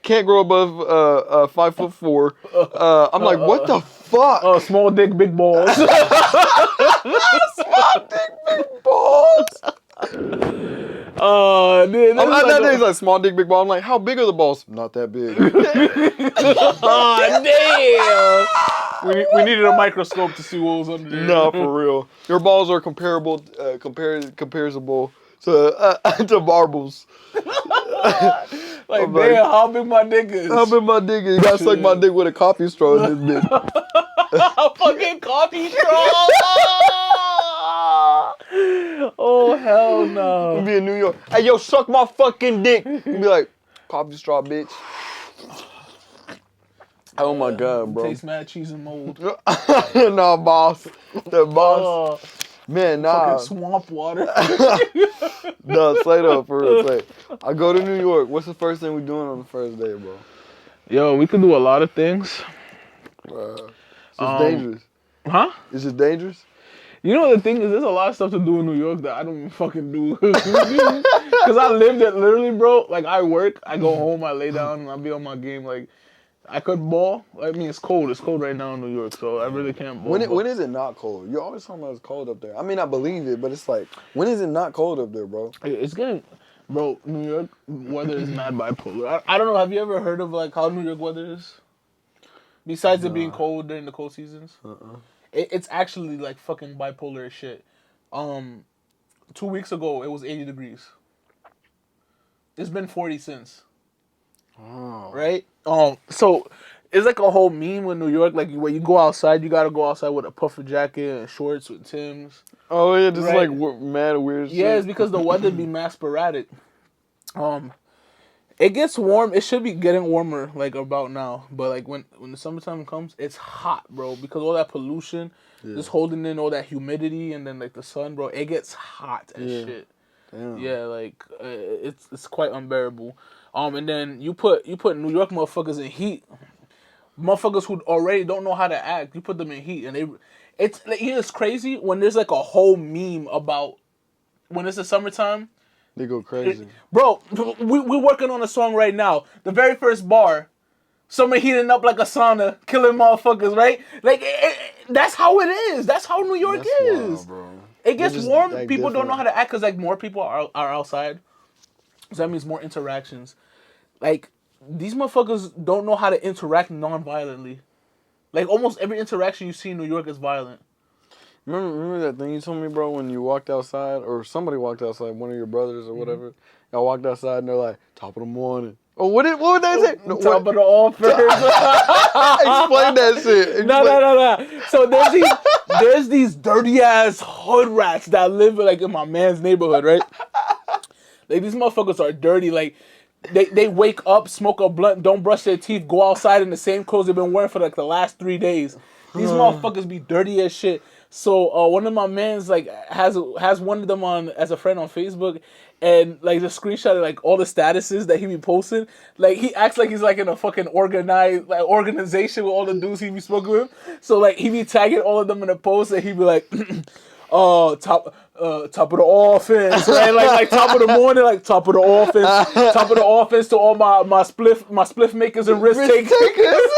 Can't grow above 5'4". I'm like, what the fuck? Oh, small dick, big balls. Small dick, big balls. Dude, I'm not that like small dick, big ball. I'm like, how big are the balls? Not that big. Oh, damn. We needed a microscope to see what was under there. No, for real. Your balls are comparable to marbles. Like, damn, how big my dick is. How big my dick is? You gotta suck my dick with a coffee straw in this bitch. A fucking coffee straw. Oh, hell no. We'll be in New York. Hey, yo, suck my fucking dick. You'll be like, coffee straw, bitch. Oh my God, bro. Tastes mad cheese and mold. Nah, boss. That boss. Man, nah. Fucking swamp water. No, say though, for real. Say. I go to New York. What's the first thing we doing on the first day, bro? Yo, we can do a lot of things. It's just dangerous. Huh? It's just dangerous? You know the thing is, there's a lot of stuff to do in New York that I don't even fucking do. Because I lived it literally, bro. Like, I work, I go home, I lay down, and I'll be on my game. Like, I could ball. I mean, it's cold. It's cold right now in New York, so I really can't ball. When is it not cold? You're always talking about it's cold up there. I mean, I believe it, but it's like, when is it not cold up there, bro? It's getting... Bro, New York weather is mad bipolar. I don't know, have you ever heard of, like, how New York weather is? Besides it being cold during the cold seasons? It's actually, like, fucking bipolar as shit. 2 weeks ago, it was 80 degrees. It's been 40 since. Oh. Right? So it's like a whole meme with New York. Like, when you go outside, you gotta go outside with a puffer jacket and shorts with Timbs. Oh yeah, just right? like mad weird shit. Yeah, it's because the weather be mass sporadic. It gets warm. It should be getting warmer, like, about now. But, like, when the summertime comes, it's hot, bro. Because all that pollution, just holding in all that humidity, and then, like, the sun, bro, it gets hot as shit. Damn. Yeah, like, it's quite unbearable. And then you put New York motherfuckers in heat. Motherfuckers who already don't know how to act, you put them in heat. And it's like, it's crazy when there's, like, a whole meme about when it's the summertime. They go crazy. Bro, we're working on a song right now. The very first bar, someone heating up like a sauna, killing motherfuckers, right? Like, that's how it is. That's how New York is. Wild, bro. It gets warm. People different. don't know how to act because, like, more people are outside. So that means more interactions. Like, these motherfuckers don't know how to interact non-violently. Like, almost every interaction you see in New York is violent. Remember that thing you told me, bro, when you walked outside, or somebody walked outside, one of your brothers or whatever. Y'all walked outside and they're like, top of the morning. Oh, what would they say? No, Top of the office. Explain that shit. No. So there's these dirty ass hood rats that live like in my man's neighborhood, right? Like, these motherfuckers are dirty. Like, they wake up, smoke a blunt, don't brush their teeth, go outside in the same clothes they've been wearing for like the last 3 days. These motherfuckers be dirty as shit. So one of my mans like has one of them on as a friend on Facebook, and like the screenshot of like all the statuses that he be posting. Like, he acts like he's like in a fucking organized like organization with all the dudes he be smoking with. So like he be tagging all of them in a post, and he be like, top of the offense, right? Like top of the morning, like top of the offense, top of the offense to all my spliff makers and risk takers.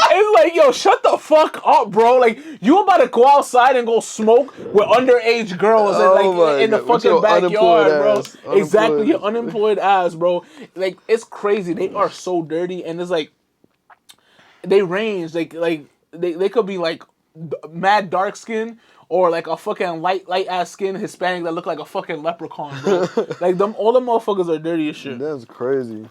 It's like, yo, shut the fuck up, bro. Like, you about to go outside and go smoke with underage girls and like in the fucking backyard, bro. Exactly, your unemployed ass, bro. Like, it's crazy. They are so dirty, and it's like they range. They could be like mad dark skin or like a fucking light ass skin Hispanic that look like a fucking leprechaun, bro. Like all the motherfuckers are dirty as shit. That's crazy.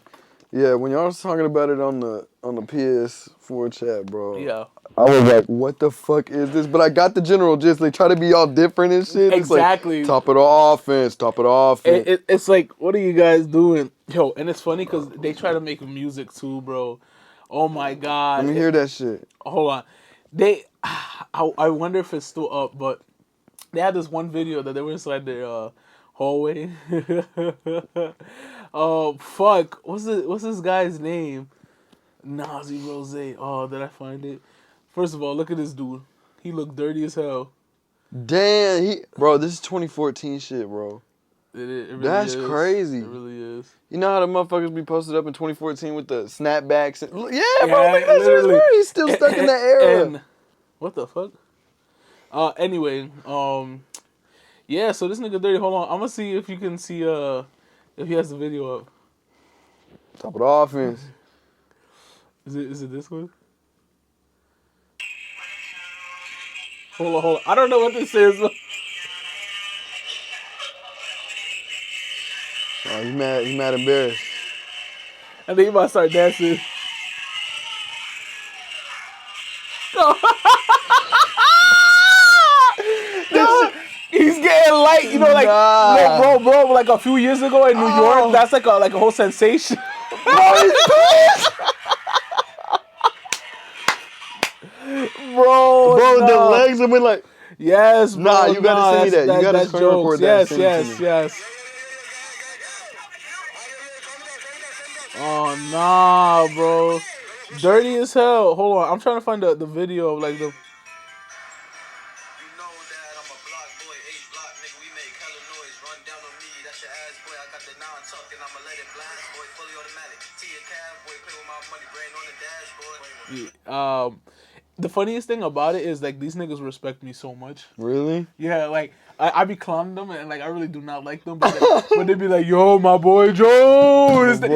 Yeah, when y'all was talking about it on the PS4 chat, bro. Yeah. I was like, what the fuck is this? But I got the general gist. They try to be all different and shit. Exactly. It's like, top of the offense, top of the offense. It's like, what are you guys doing? Yo, and it's funny because they try to make music too, bro. Oh my God. Let me hear that shit. Hold on. I wonder if it's still up, but they had this one video that they were inside their hallway. Oh, fuck. What's this guy's name? Nazi Rose. Oh, did I find it? First of all, look at this dude. He looked dirty as hell. Damn, bro, this is 2014 shit, bro. It really That's is. crazy. It really is. You know how the motherfuckers be posted up in 2014 with the snapbacks? Yeah, bro, look at this literally. shit. He's still stuck in that era. And, what the fuck? Anyway, yeah, so this nigga dirty. Hold on, I'm gonna see if you can see if he has the video up. Top of the offense. Is it this one? Hold on. I don't know what this is. Oh, he's mad embarrassed. I think he might start dancing. He's getting light, you know, like no, bro, like a few years ago in New York, that's like a whole sensation. Bro, the legs have been like, yes, bro. Nah, you gotta send me that. You gotta screen record that. Yes. Oh, nah, bro. Dirty as hell. Hold on, I'm trying to find the video of like the... The funniest thing about it is like these niggas respect me so much. Really? Yeah, like I be clowning them and like I really do not like them, but they be like, yo, my boy Joe. They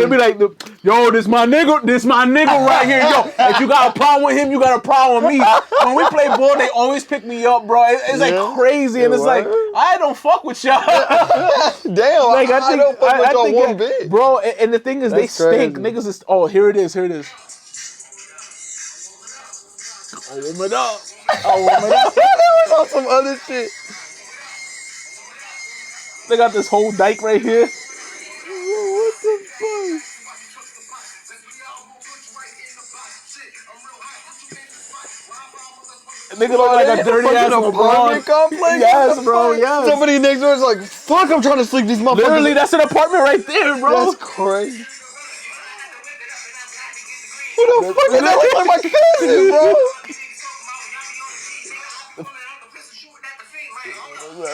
be like, yo, this my nigga right here, yo. If you got a problem with him, you got a problem with me. When we play ball, they always pick me up, bro. It's like crazy, and it's like I don't fuck with y'all. Damn, like I don't fuck with y'all one bit, bro. And the thing is, they stink. Niggas is here it is. Oh, warm it up. That was on some other shit. They got this whole dyke right here. What the fuck? Nigga look like a dirty ass apartment complex. Yes, bro. Yes. Somebody next door is like, fuck, I'm trying to sleep these motherfuckers. Literally, that's an apartment right there, bro. That's crazy. Who the fuck is that? Look like my cousin, bro.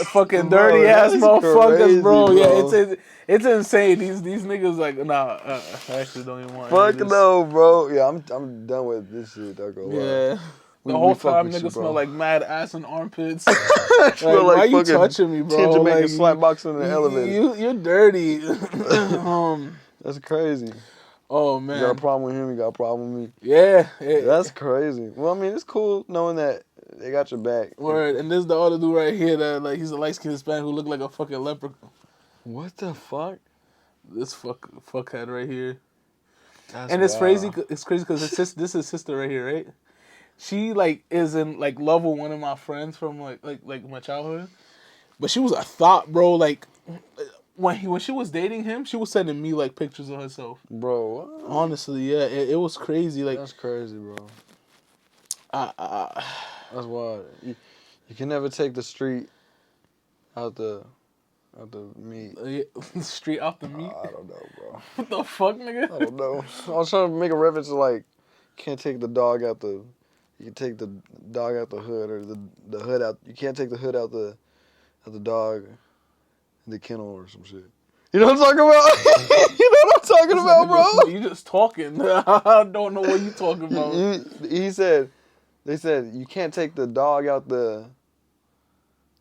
Fucking dirty ass motherfuckers, crazy, bro. bro. Yeah, it's insane. These niggas like I actually don't even want. Fuck no, bro. Yeah, I'm done with this shit. Yeah. The whole time niggas smell like mad ass and armpits. Like, why you touching me, bro? Jamaican slap boxing in the elevator. You're dirty. That's crazy. Oh man. You got a problem with him, you got a problem with me. Yeah. That's crazy. Well, I mean, it's cool knowing that they got your back. Word. And this the other dude right here that like he's a light-skinned Hispanic who look like a fucking leprechaun. What the fuck? This fuckhead right here. That's and it's wild. crazy. It's crazy because this is his sister right here, right? She like is in like love with one of my friends from like my childhood, but she was a thought, bro. Like when she was dating him, she was sending me like pictures of herself. Bro, what? Honestly, yeah, it was crazy. Like that's crazy, bro. That's wild. You can never take the street out the meat. Street out the meat? I don't know, bro. What the fuck, nigga? I don't know. I was trying to make a reference to like, can't take the dog out the you can take the dog out the hood or the hood out. You can't take the hood out the dog in the kennel or some shit. You know what I'm talking about? You know what I'm talking about, bro? You just talking. I don't know what you talking about. They said you can't take the dog out the.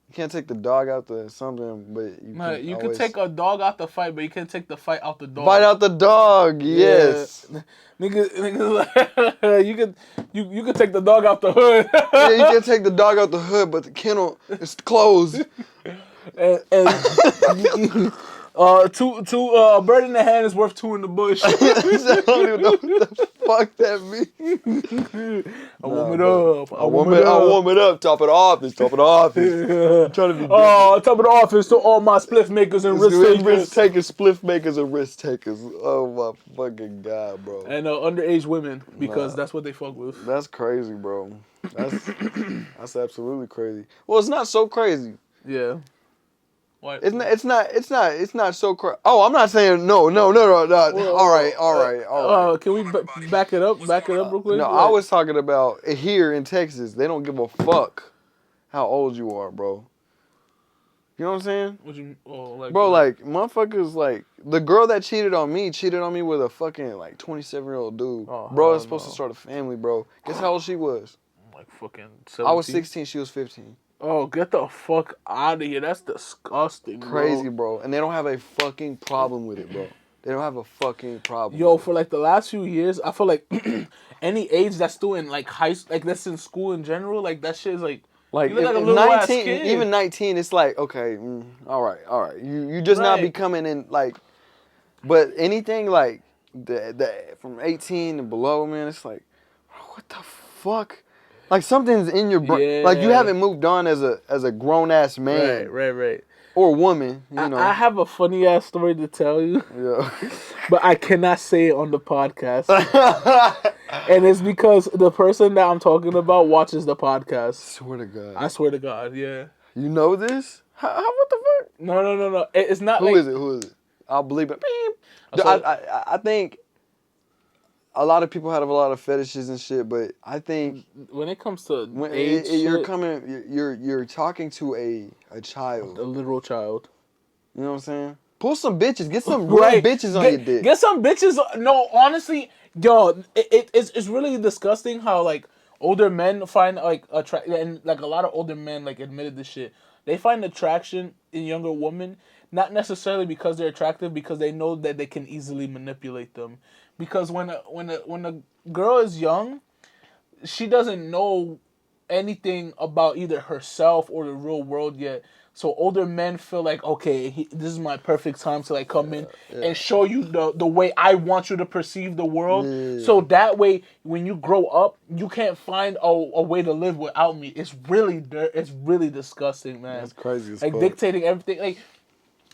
You can't take the dog out the something, but You can take a dog out the fight, but you can't take the fight out the dog. Fight out the dog, yes. Yeah. Niggas, you can take the dog out the hood. Yeah, you can take the dog out the hood, but the kennel is closed. A bird in the hand is worth two in the bush. I don't even know what the fuck that means. I warm it up. I warm it up. Top of the office. Top of the office. I'm trying to be top of the office to all my spliff makers and risk takers. Spliff makers and risk takers. Oh my fucking God, bro. And underage women, because that's what they fuck with. That's crazy, bro. That's absolutely crazy. Well, it's not so crazy. Yeah. What? It's not so crazy. Oh, I'm not saying no. Well, all right. Can we back it up? Back it up real quick. No, I was talking about here in Texas. They don't give a fuck how old you are, bro. You know what I'm saying? What you, bro, like motherfuckers, like the girl that cheated on me with a fucking like 27-year-old dude. Oh, bro, I was supposed to start a family, bro. Guess how old she was? Like fucking 17. I was 16. She was 15. Oh, get the fuck out of here. That's disgusting, bro. Crazy, bro. And they don't have a fucking problem with it, bro. They don't have a fucking problem. Yo, for like the last few years, I feel like any age that's still in like like that's in school in general, like that shit is like you look like a little 19, ass kid. Even 19, it's like, okay, all right. You just not becoming in like, but anything like the from 18 and below, man, it's like, what the fuck? Like something's in your brain. Yeah. Like you haven't moved on as a grown ass man. Right. Or woman. You know. I have a funny ass story to tell you. Yeah. But I cannot say it on the podcast. And it's because the person that I'm talking about watches the podcast. I swear to God, yeah. You know this? How what the fuck? No. It's not Who is it? I'll believe it. I think a lot of people have a lot of fetishes and shit, but I think when it comes to age, you're talking to a child, a literal child. You know what I'm saying? Pull some bitches, get some real bitches on your dick. Get some bitches. No, honestly, yo, it's really disgusting how like older men find like and like a lot of older men like admitted this shit. They find attraction in younger women, not necessarily because they're attractive, because they know that they can easily manipulate them. Because when a girl is young, she doesn't know anything about either herself or the real world yet. So older men feel like, okay, this is my perfect time to like come in and show you the way I want you to perceive the world. Yeah. So that way, when you grow up, you can't find a way to live without me. It's really disgusting, man. That's crazy as like fuck. Dictating everything, like.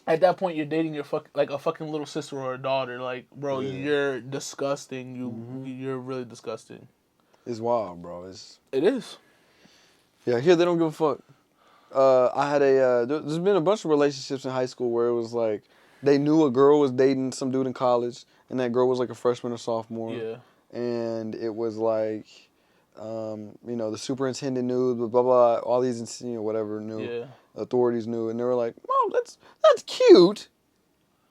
At that point, you're dating your like a fucking little sister or a daughter. Like, bro, you're disgusting. You're really disgusting. It's wild, bro. It is. Yeah, here they don't give a fuck. I had there's been a bunch of relationships in high school where it was like they knew a girl was dating some dude in college, and that girl was like a freshman or sophomore. Yeah. And it was like, the superintendent knew, blah blah, all these whatever knew. Yeah. Authorities knew, and they were like, "Mom, that's cute."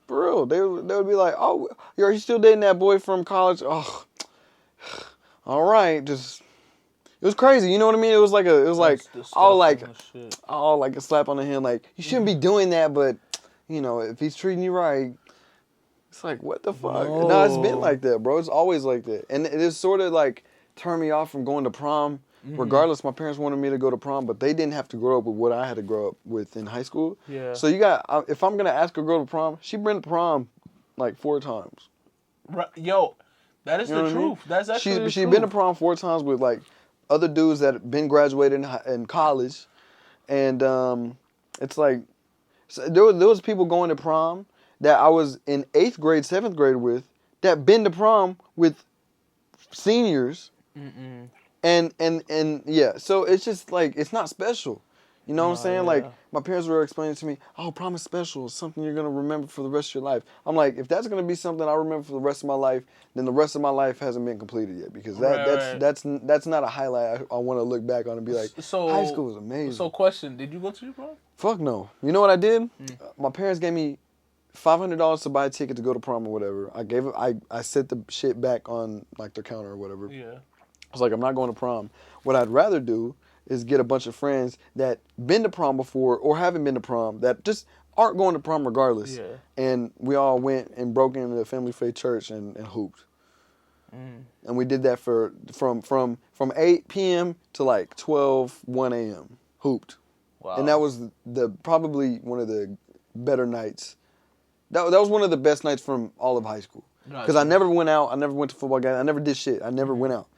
For real, they would be like, "Oh, are you still dating that boy from college?" Oh, all right, just it was crazy. You know what I mean? It was like a slap on the hand. Like you shouldn't be doing that, but if he's treating you right, it's like what the fuck. No, it's been like that, bro. It's always like that, and it is sort of like turned me off from going to prom. Regardless, my parents wanted me to go to prom, but they didn't have to grow up with what I had to grow up with in high school. Yeah. So if I'm gonna ask a girl to prom, she been to prom like 4 times. Right. Yo, that is the truth. I mean? That's actually the truth. She's been to prom 4 times with like other dudes that had been graduated in college, and it's like there was people going to prom that I was in 8th grade, 7th grade with that been to prom with seniors. And yeah, so it's just like, it's not special. You know what I'm saying? Like, Yeah. my parents were explaining to me, oh, prom is special. It's something you're going to remember for the rest of your life. I'm like, if that's going to be something I remember for the rest of my life, then the rest of my life hasn't been completed yet. Because that's not a highlight I want to look back on and be like, high school was amazing. So question, did you go to your prom? Fuck no. You know what I did? My parents gave me $500 to buy a ticket to go to prom or whatever. I set the shit back on like their counter or whatever. Yeah. I was like, I'm not going to prom. What I'd rather do is get a bunch of friends that been to prom before or haven't been to prom that just aren't going to prom regardless. Yeah. And we all went and broke into the Family Faith Church and hooped. And we did that from 8 p.m. to like 1 a.m. Hooped. Wow. And that was probably one of the better nights. That was one of the best nights from all of high school. Because I never went out. I never went to football games. I never did shit. I never went out.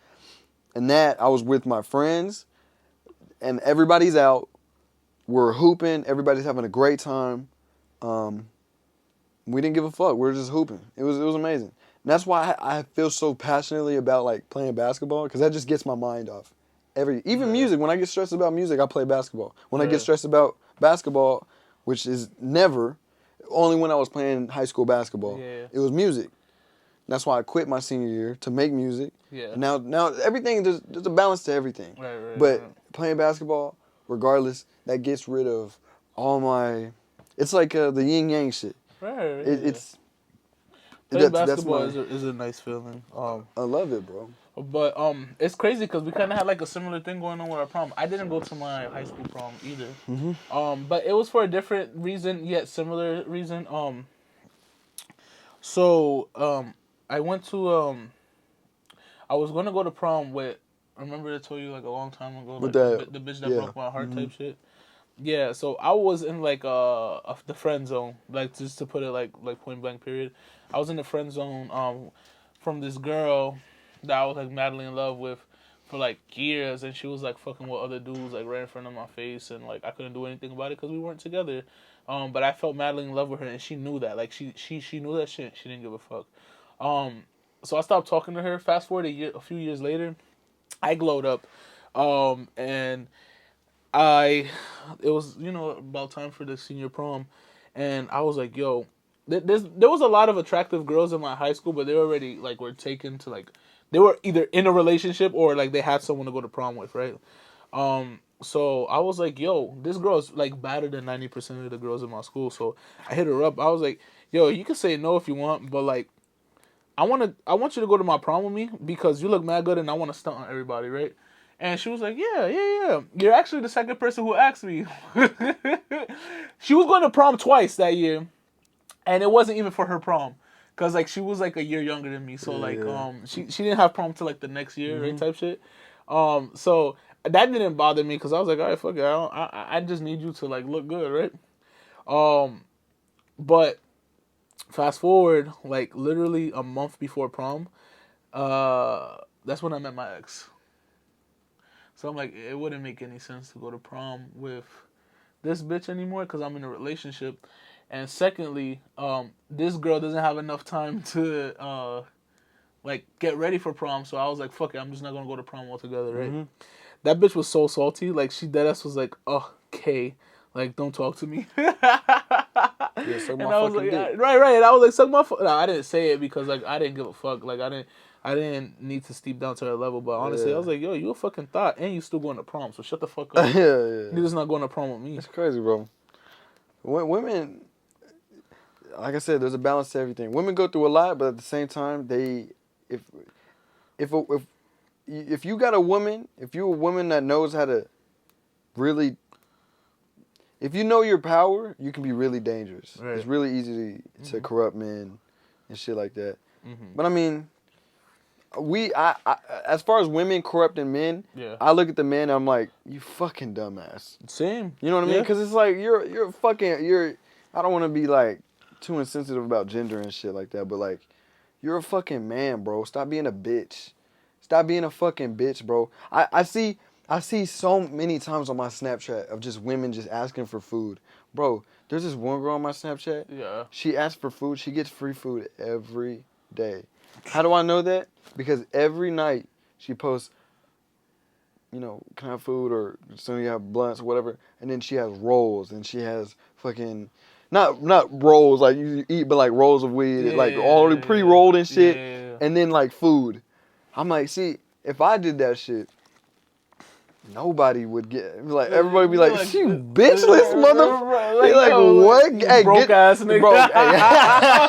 And that, I was with my friends, and everybody's out. We're hooping. Everybody's having a great time. We didn't give a fuck. We were just hooping. It was amazing. And that's why I feel so passionately about like playing basketball, because that just gets my mind off. Even music. When I get stressed about music, I play basketball. When I get stressed about basketball, which is never, only when I was playing high school basketball, it was music. That's why I quit my senior year to make music. Yeah. And now everything, there's a balance to everything. But playing basketball, regardless, that gets rid of all my. It's like the yin yang shit. It's. Playing basketball is a nice feeling. I love it, bro. But it's crazy because we kind of had like a similar thing going on with our prom. I didn't go to my high school prom either. But it was for a different reason, yet similar reason. I went to I was gonna go to prom with. Remember I told you like a long time ago, like the bitch that broke my heart type shit. Yeah, so I was in like the friend zone, like just to put it like point blank period. I was in the friend zone from this girl that I was like madly in love with for like years, and she was like fucking with other dudes like right in front of my face, and like I couldn't do anything about it because we weren't together. But I felt madly in love with her, and she knew that. Like she knew that shit. She didn't give a fuck. So I stopped talking to her. Fast forward a few years later, I glowed up, and it was about time for the senior prom, and I was like, yo, there was a lot of attractive girls in my high school, but they already like were taken to like they were either in a relationship or like they had someone to go to prom with, right? So I was like, yo, this girl's like better than 90% of the girls in my school. So I hit her up. I was like, yo, you can say no if you want, but like I want you to go to my prom with me because you look mad good and I want to stunt on everybody, right? And she was like, yeah. You're actually the second person who asked me. She was going to prom twice that year, and it wasn't even for her prom. Cause like she was like a year younger than me, so she didn't have prom till like the next year, right, type shit. So that didn't bother me because I was like, all right, fuck it, I just need you to like look good, right? But fast forward like literally a month before prom, that's when I met my ex. So I'm like, it wouldn't make any sense to go to prom with this bitch anymore because I'm in a relationship. And secondly, this girl doesn't have enough time to like get ready for prom. So I was like, fuck it, I'm just not gonna go to prom altogether, right? That bitch was so salty. Like she deadass was like, oh, okay, like don't talk to me. Yeah, suck my fucking dick. Right. And I was like, suck my fuck. No, I didn't say it because like I didn't give a fuck. Like I didn't need to steep down to her level. But honestly, I was like, yo, you a fucking thought, and you still going to prom. So shut the fuck up. You're just not going to prom with me. It's crazy, bro. Women, like I said, there's a balance to everything. Women go through a lot, but at the same time, if you got a woman, if you're a woman that knows how to really, if you know your power, you can be really dangerous. Right. It's really easy to corrupt men and shit like that. But I mean, I as far as women corrupting men, I look at the men and I'm like, you fucking dumbass. Same. You know what I mean? Because it's like you're fucking. I don't want to be like too insensitive about gender and shit like that, but like, you're a fucking man, bro. Stop being a bitch. Stop being a fucking bitch, bro. I see so many times on my Snapchat of just women just asking for food. Bro, there's this one girl on my Snapchat. Yeah. She asks for food. She gets free food every day. How do I know that? Because every night she posts, can I have food, or so you have blunts or whatever. And then she has rolls, and she has fucking, not rolls like you eat, but like rolls of weed, like already pre-rolled and shit. Yeah. And then like food. I'm like, see, if I did that shit, nobody would like, everybody would be like, she bitchless, motherfucker. Like, what? Hey, broke ass nigga. Bro,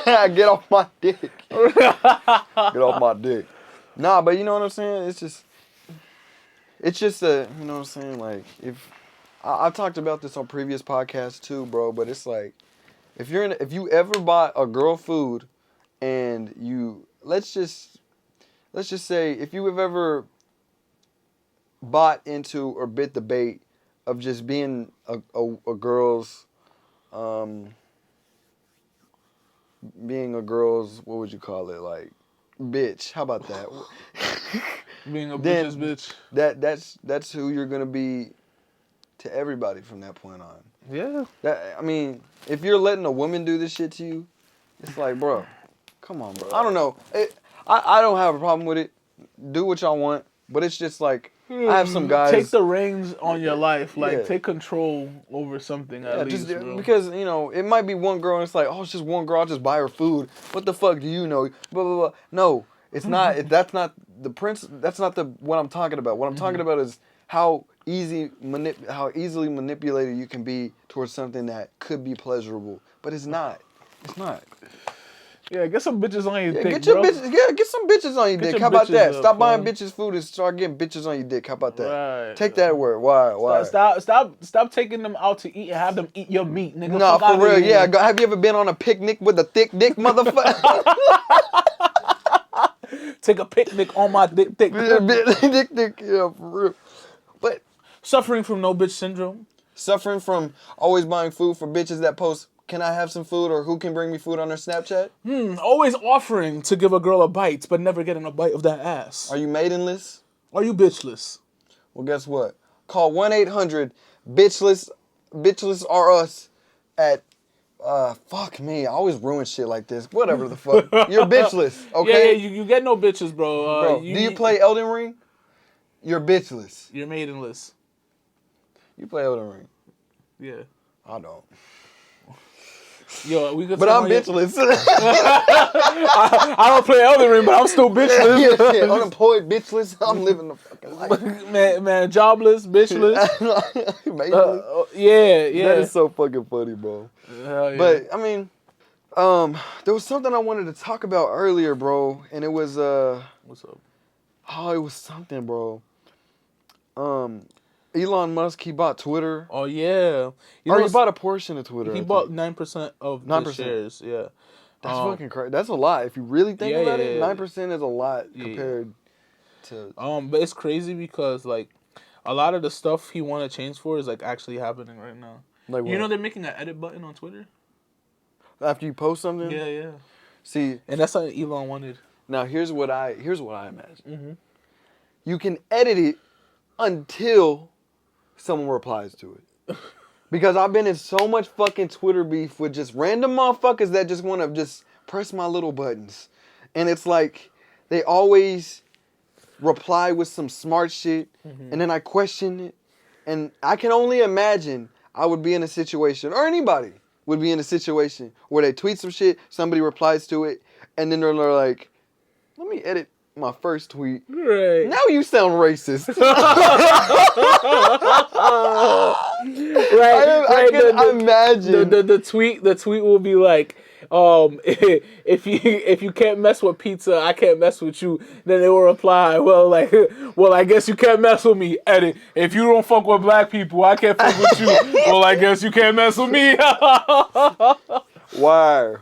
hey, get off my dick. Get off my dick. Nah, but you know what I'm saying? It's just a, you know what I'm saying? Like, if I've talked about this on previous podcasts too, bro. But it's like, if you ever buy a girl food, and let's just say, if you have ever bought into or bit the bait of just being a girl's, what would you call it? Like, bitch. How about that? Being a bitch's bitch. That's who you're gonna be to everybody from that point on. Yeah. I mean, if you're letting a woman do this shit to you, it's like, bro, come on, bro. I don't know. I don't have a problem with it. Do what y'all want, but it's just like, I have some guys. Take the reins on your life. Like, take control over something at least, bro. Because, it might be one girl and it's like, oh, it's just one girl, I'll just buy her food. What the fuck do you know? Blah, blah, blah. No, it's not. That's not the that's not what I'm talking about. What I'm talking about is how easily manipulated you can be towards something that could be pleasurable. But it's not. It's not. Yeah, get some bitches on your dick, get your bro. Get some bitches on your dick. How about that? Stop buying bitches food and start getting bitches on your dick. How about that? Right. Take that word. Why? Stop taking them out to eat and have them eat your meat, nigga. No, for real. Yeah. Have you ever been on a picnic with a thick dick, motherfucker? Take a picnic on my dick. Dick. Yeah, for real. But suffering from no bitch syndrome. Suffering from always buying food for bitches that post, can I have some food, or who can bring me food on their Snapchat? Always offering to give a girl a bite, but never getting a bite of that ass. Are you maidenless? Are you bitchless? Well, guess what? Call 1-800-BITCHLESS. Bitchless are us at, fuck me. I always ruin shit like this. Whatever the fuck. You're bitchless, okay? Yeah, you get no bitches, bro. Do you play Elden Ring? You're bitchless. You're maidenless. You play Elden Ring? Yeah. I don't. Yo, but I'm bitchless. I don't play Elden Ring, but I'm still bitchless. Yeah. Unemployed, bitchless. I'm living the fucking life. man, jobless, bitchless. Yeah. That is so fucking funny, bro. Hell yeah. But I mean, there was something I wanted to talk about earlier, bro, and it was What's up? Oh, it was something, bro. Elon Musk, he bought Twitter. Oh yeah, he bought a portion of Twitter. He bought 9% of the shares. Yeah, that's fucking crazy. That's a lot if you really think about it. 9% is a lot compared to. But it's crazy because like a lot of the stuff he want to change for is like actually happening right now. Like what? You know they're making an edit button on Twitter after you post something. Yeah. See, and that's something Elon wanted. Now here's what I imagine. Mm-hmm. You can edit it until someone replies to it. Because I've been in so much fucking Twitter beef with just random motherfuckers that just want to just press my little buttons. And it's like, they always reply with some smart shit, and then I question it. And I can only imagine I would be in a situation, or anybody would be in a situation, where they tweet some shit, somebody replies to it, and then they're like, let me edit my first tweet. Right. Now you sound racist. Right. I can imagine. The tweet will be like, if you can't mess with pizza, I can't mess with you. Then they will reply, well, I guess you can't mess with me. Edit. If you don't fuck with black people, I can't fuck with you. Well, I guess you can't mess with me. Why?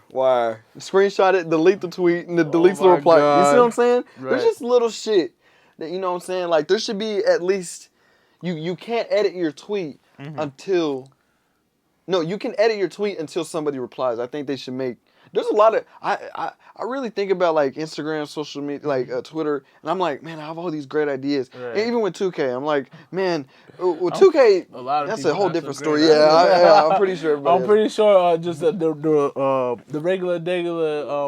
Screenshot it, delete the tweet, and then deletes the reply. God. You see what I'm saying? Right. There's just little shit that, you know what I'm saying? Like, there should be at least, you can't edit your tweet until, no, you can edit your tweet until somebody replies. I think they should make, there's a lot of, I really think about like Instagram, social media, like Twitter, and I'm like, man, I have all these great ideas. Right. And even with 2K, I'm like, man, with 2K, that's a whole different story. Yeah, I'm pretty sure everybody I'm pretty sure just the regular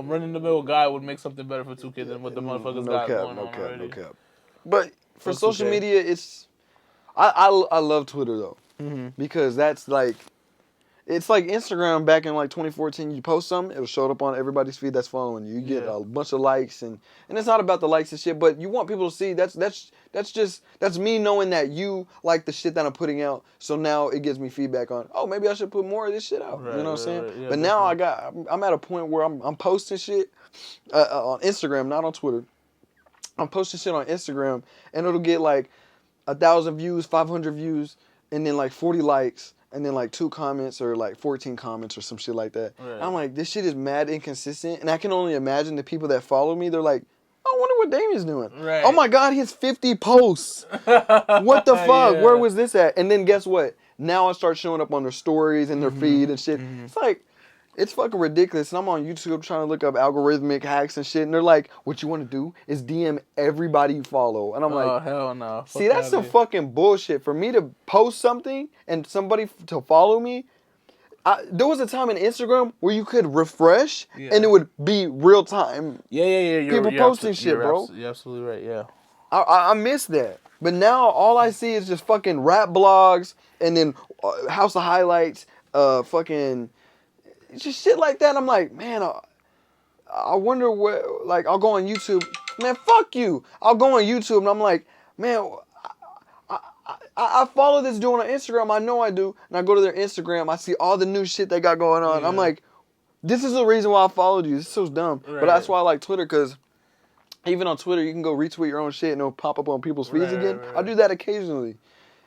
running the mill guy would make something better for 2K than what the motherfuckers got going on already. No cap. But for social media, it's I love Twitter though, Mm-hmm. because that's like, it's like Instagram back in like 2014. You post something, it'll show up on everybody's feed that's following you. You get Yeah. a bunch of likes, and it's not about the likes and shit, but you want people to see. That's me knowing that you like the shit that I'm putting out. So now it gives me feedback on, oh, maybe I should put more of this shit out. Right, You know what I'm right, saying? right. Yeah, but now I'm at a point where I'm posting shit on Instagram, not on Twitter. I'm posting shit on Instagram, and it'll get like 1,000 views, 500 views, and then like 40 likes, and then like 2 comments or like 14 comments or some shit like that. Right. I'm like, this shit is mad inconsistent, and I can only imagine the people that follow me. They're like, I wonder what Damien's doing. Right. Oh my God, he has 50 posts. What the fuck? Yeah. Where was this at? And then guess what? Now I start showing up on their stories and their feed and shit. It's like, it's fucking ridiculous. And I'm on YouTube trying to look up algorithmic hacks and shit. And they're like, what you want to do is DM everybody you follow. And I'm Oh, like, hell no. see, that's some fucking bullshit. For me to post something and somebody to follow me, there was a time in Instagram where you could refresh and it would be real time. Yeah. People posting shit, bro. You're absolutely right, yeah. I miss that. But now all I see is just fucking rap blogs and then House of Highlights, fucking just shit like that. I'm like, man, I wonder where, like, I'll go on YouTube. Man, fuck you. I'll go on YouTube and I'm like, man, I follow this dude on Instagram. I know I do. And I go to their Instagram. I see all the new shit they got going on. Yeah. I'm like, this is the reason why I followed you. This is so dumb. Right. But that's why I like Twitter, because even on Twitter, you can go retweet your own shit and it'll pop up on people's feeds again. Right. I do that occasionally.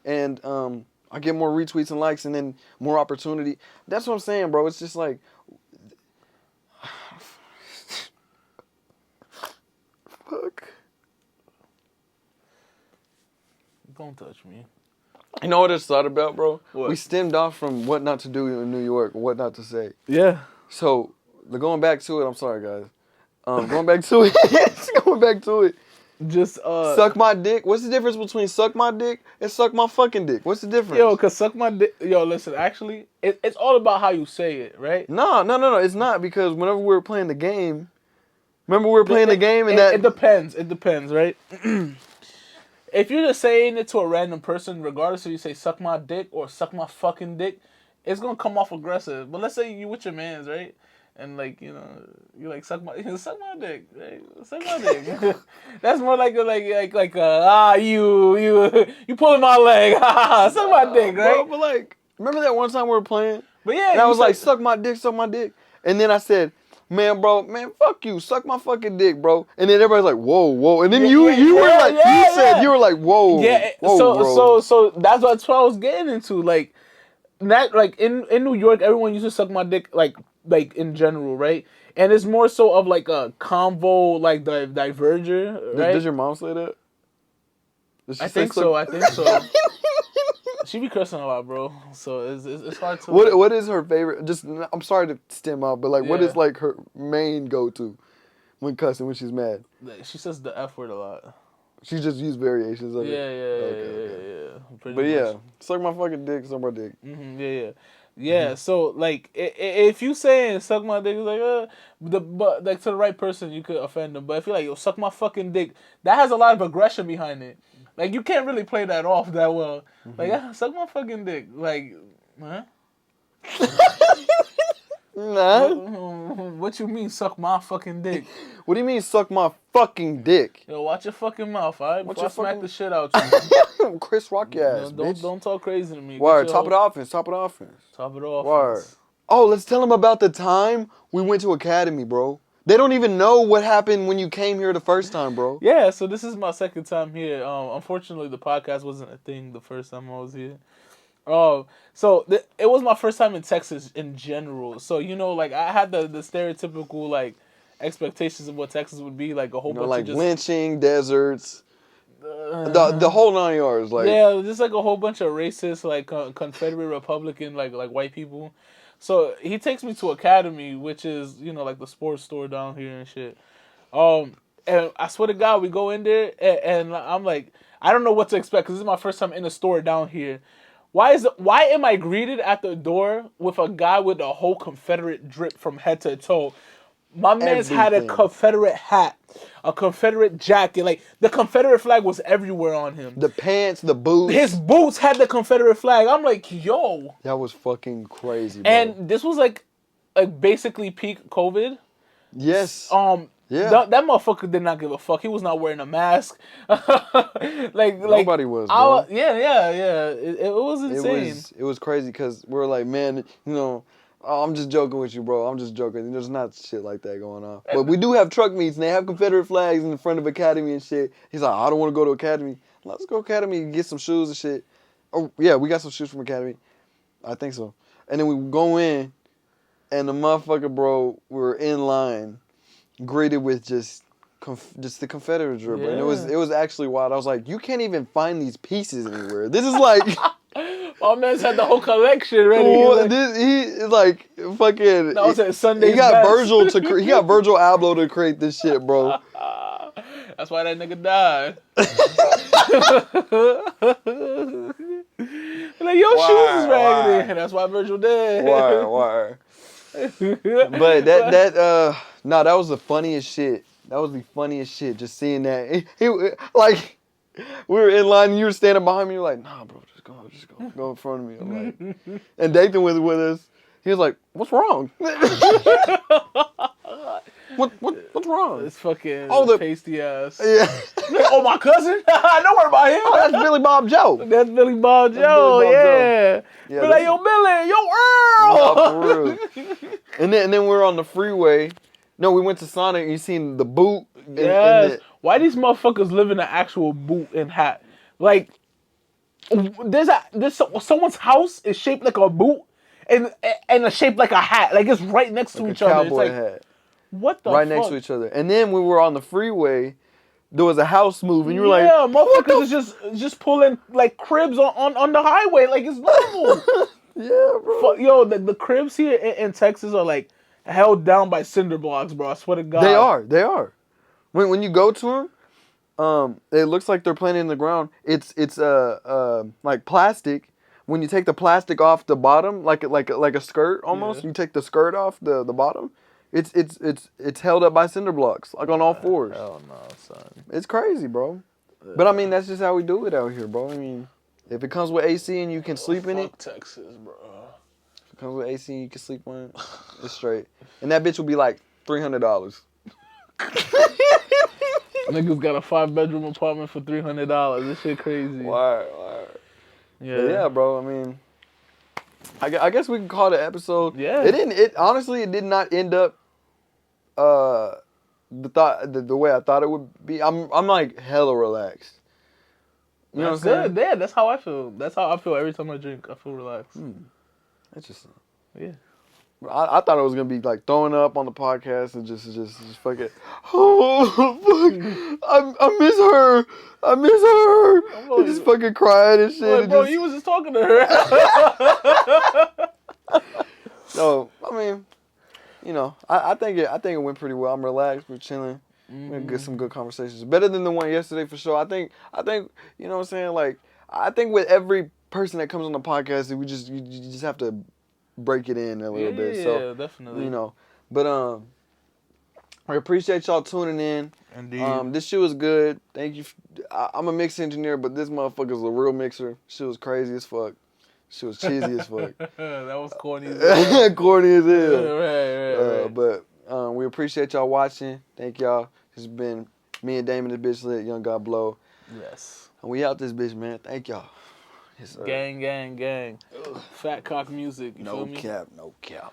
And I get more retweets and likes and then more opportunity. That's what I'm saying, bro. It's just like, fuck. Don't touch me. You know what I thought about, bro? What? We stemmed off from what not to do in New York, what not to say. Yeah. So, going back to it, I'm sorry, guys. Going back to it. Going back to it. Just Suck my dick. What's the difference between suck my dick and suck my fucking dick? What's the difference? Yo, cause suck my dick. Yo, listen. Actually, it's all about how you say it, right? No. It's not, because whenever we were playing the game, remember we were playing the game and that. It depends. It depends, right? If you're just saying it to a random person, regardless if you say suck my dick or suck my fucking dick, it's gonna come off aggressive. But let's say you with your mans, right? And like, you know, you like suck my dick, right? Suck my dick. That's more like you pulling my leg, suck my dick, right? Bro, but like, remember that one time we were playing? But yeah, And I was like, suck my dick. And then I said, man, fuck you, suck my fucking dick, bro. And then everybody's like, whoa. And then you were like, whoa. Yeah, whoa, so that's what I was getting into. Like, that, like in New York, everyone used to suck my dick, like in general, right? And it's more so of like a convo, like the diverger, right? Does your mom say that? I think so. She be cursing a lot, bro. So it's hard to. What is her favorite? Just, I'm sorry to stem out, but like, what Yeah. is like her main go-to when cussing, when she's mad? She says the F word a lot. She just used variations of Yeah. it. Pretty But much. yeah, suck my fucking dick, suck my dick. Yeah. So like, if you saying suck my dick, it's like but like to the right person, you could offend them. But if you're like, yo, suck my fucking dick, that has a lot of aggression behind it. Like, you can't really play that off that well. Like, suck my fucking dick. Like, huh? Nah. What you mean, suck my fucking dick? What do you mean, suck my fucking dick? Yo, watch your fucking mouth, alright? Before I your smack fucking- the shit out you. Chris Rock your ass, bitch. Don't talk crazy to me. Word, Get top your it offense. Top it off. Word. Oh, let's tell them about the time we went to Academy, bro. They don't even know what happened when you came here the first time, bro. Yeah, so this is my second time here. Unfortunately, the podcast wasn't a thing the first time I was here. So it was my first time in Texas in general. So, you know, like, I had the stereotypical, like, expectations of what Texas would be, like a whole bunch Like of just lynching, deserts, the whole 9 yards. Like, yeah, just like a whole bunch of racist, like Confederate Republican, like white people. So he takes me to Academy, which is, you know, like the sports store down here and shit. And I swear to God, we go in there and I'm like, I don't know what to expect because this is my first time in a store down here. Why am I greeted at the door with a guy with a whole Confederate drip from head to toe? My man's had a Everything. Confederate hat, a Confederate jacket. Like, the Confederate flag was everywhere on him. The pants, the boots. His boots had the Confederate flag. I'm like, yo. That was fucking crazy, bro. And this was like basically peak COVID. Yes. Yeah. That motherfucker did not give a fuck. He was not wearing a mask. Nobody was, bro. Yeah. It was insane. It was crazy because we're like, man, you know, oh, I'm just joking with you, bro. I'm just joking. There's not shit like that going on. But we do have truck meets, and they have Confederate flags in the front of Academy and shit. He's like, I don't want to go to Academy. Let's go to Academy and get some shoes and shit. Oh, yeah, we got some shoes from Academy. I think so. And then we go in, and the motherfucker, bro, we were in line, greeted with just the Confederate drip, bro. And it was actually wild. I was like, you can't even find these pieces anywhere. This is like... My man's had the whole collection ready. He like fucking. That was at Sunday's He got best. Virgil Abloh to create this shit, bro. That's why that nigga died. Like, your shoes is raggedy. And that's why Virgil dead. Why? But that was the funniest shit. That was the funniest shit. Just seeing that. He like, we were in line and you were standing behind me. You're like, nah, bro, just go in front of me. I'm like, and Dathan was with us. He was like, what's wrong? What's wrong? It's fucking the pasty ass. Yeah. Oh, my cousin? Don't worry about him. Oh, that's Billy Bob Joe. That's Billy Bob Joe, Billy Bob yeah. Yeah, Be like, yo, Billy, yo, Earl. No, for real. And then we were on the freeway. No, we went to Sonic and you seen the boot. Yes. Why these motherfuckers live in an actual boot and hat? Like, there's someone's house is shaped like a boot and it's shaped like a hat. Like, it's right next to each other. It's Cowboy like, hat. what the fuck? Right next to each other. And then we were on the freeway. There was a house move, and you were like, yeah, motherfuckers is just pulling like cribs on the highway like it's normal. Yeah, bro. Yo, the cribs here in Texas are like held down by cinder blocks, bro. I swear to God. They are. When you go to them, it looks like they're planted in the ground. It's like plastic. When you take the plastic off the bottom, like a skirt almost, you take the skirt off the bottom. It's held up by cinder blocks, like on all fours. Hell no, son. It's crazy, bro. But I mean, that's just how we do it out here, bro. I mean, if it comes with AC and you can sleep in it. Texas, bro. If it comes with AC and you can sleep on it, it's straight. And that bitch will be like $300. Niggas got a 5-bedroom apartment for $300. This shit crazy. Why? Yeah. But yeah, bro. I mean, I guess we can call it an episode. Yeah. It honestly, it did not end up the way I thought it would be. I'm like hella relaxed. You know what I'm saying? Good. Yeah, that's how I feel. That's how I feel every time I drink. I feel relaxed. Interesting. Yeah. I thought it was gonna be like throwing up on the podcast and just fucking. Oh fuck! I miss her. And just fucking crying and shit. Bro, you was just talking to her. So I mean, you know, I think it went pretty well. I'm relaxed. We're chilling. We're gonna get some good conversations. Better than the one yesterday for sure. I think you know what I'm saying. Like I think with every person that comes on the podcast, you just have to break it in a little bit. So yeah, definitely. You know, but I appreciate y'all tuning in. Indeed. This shit was good. Thank you. I'm a mix engineer, but this motherfucker's a real mixer. Shit was crazy as fuck. Shit was cheesy as fuck. That was corny as hell. Corny as hell. Right. But we appreciate y'all watching. Thank y'all. This has been me and Damion, the bitch lit, Young God Blow. Yes. And we out this bitch, man. Thank y'all. Yes, sir. Gang. Fat cock music. You feel me? No cap.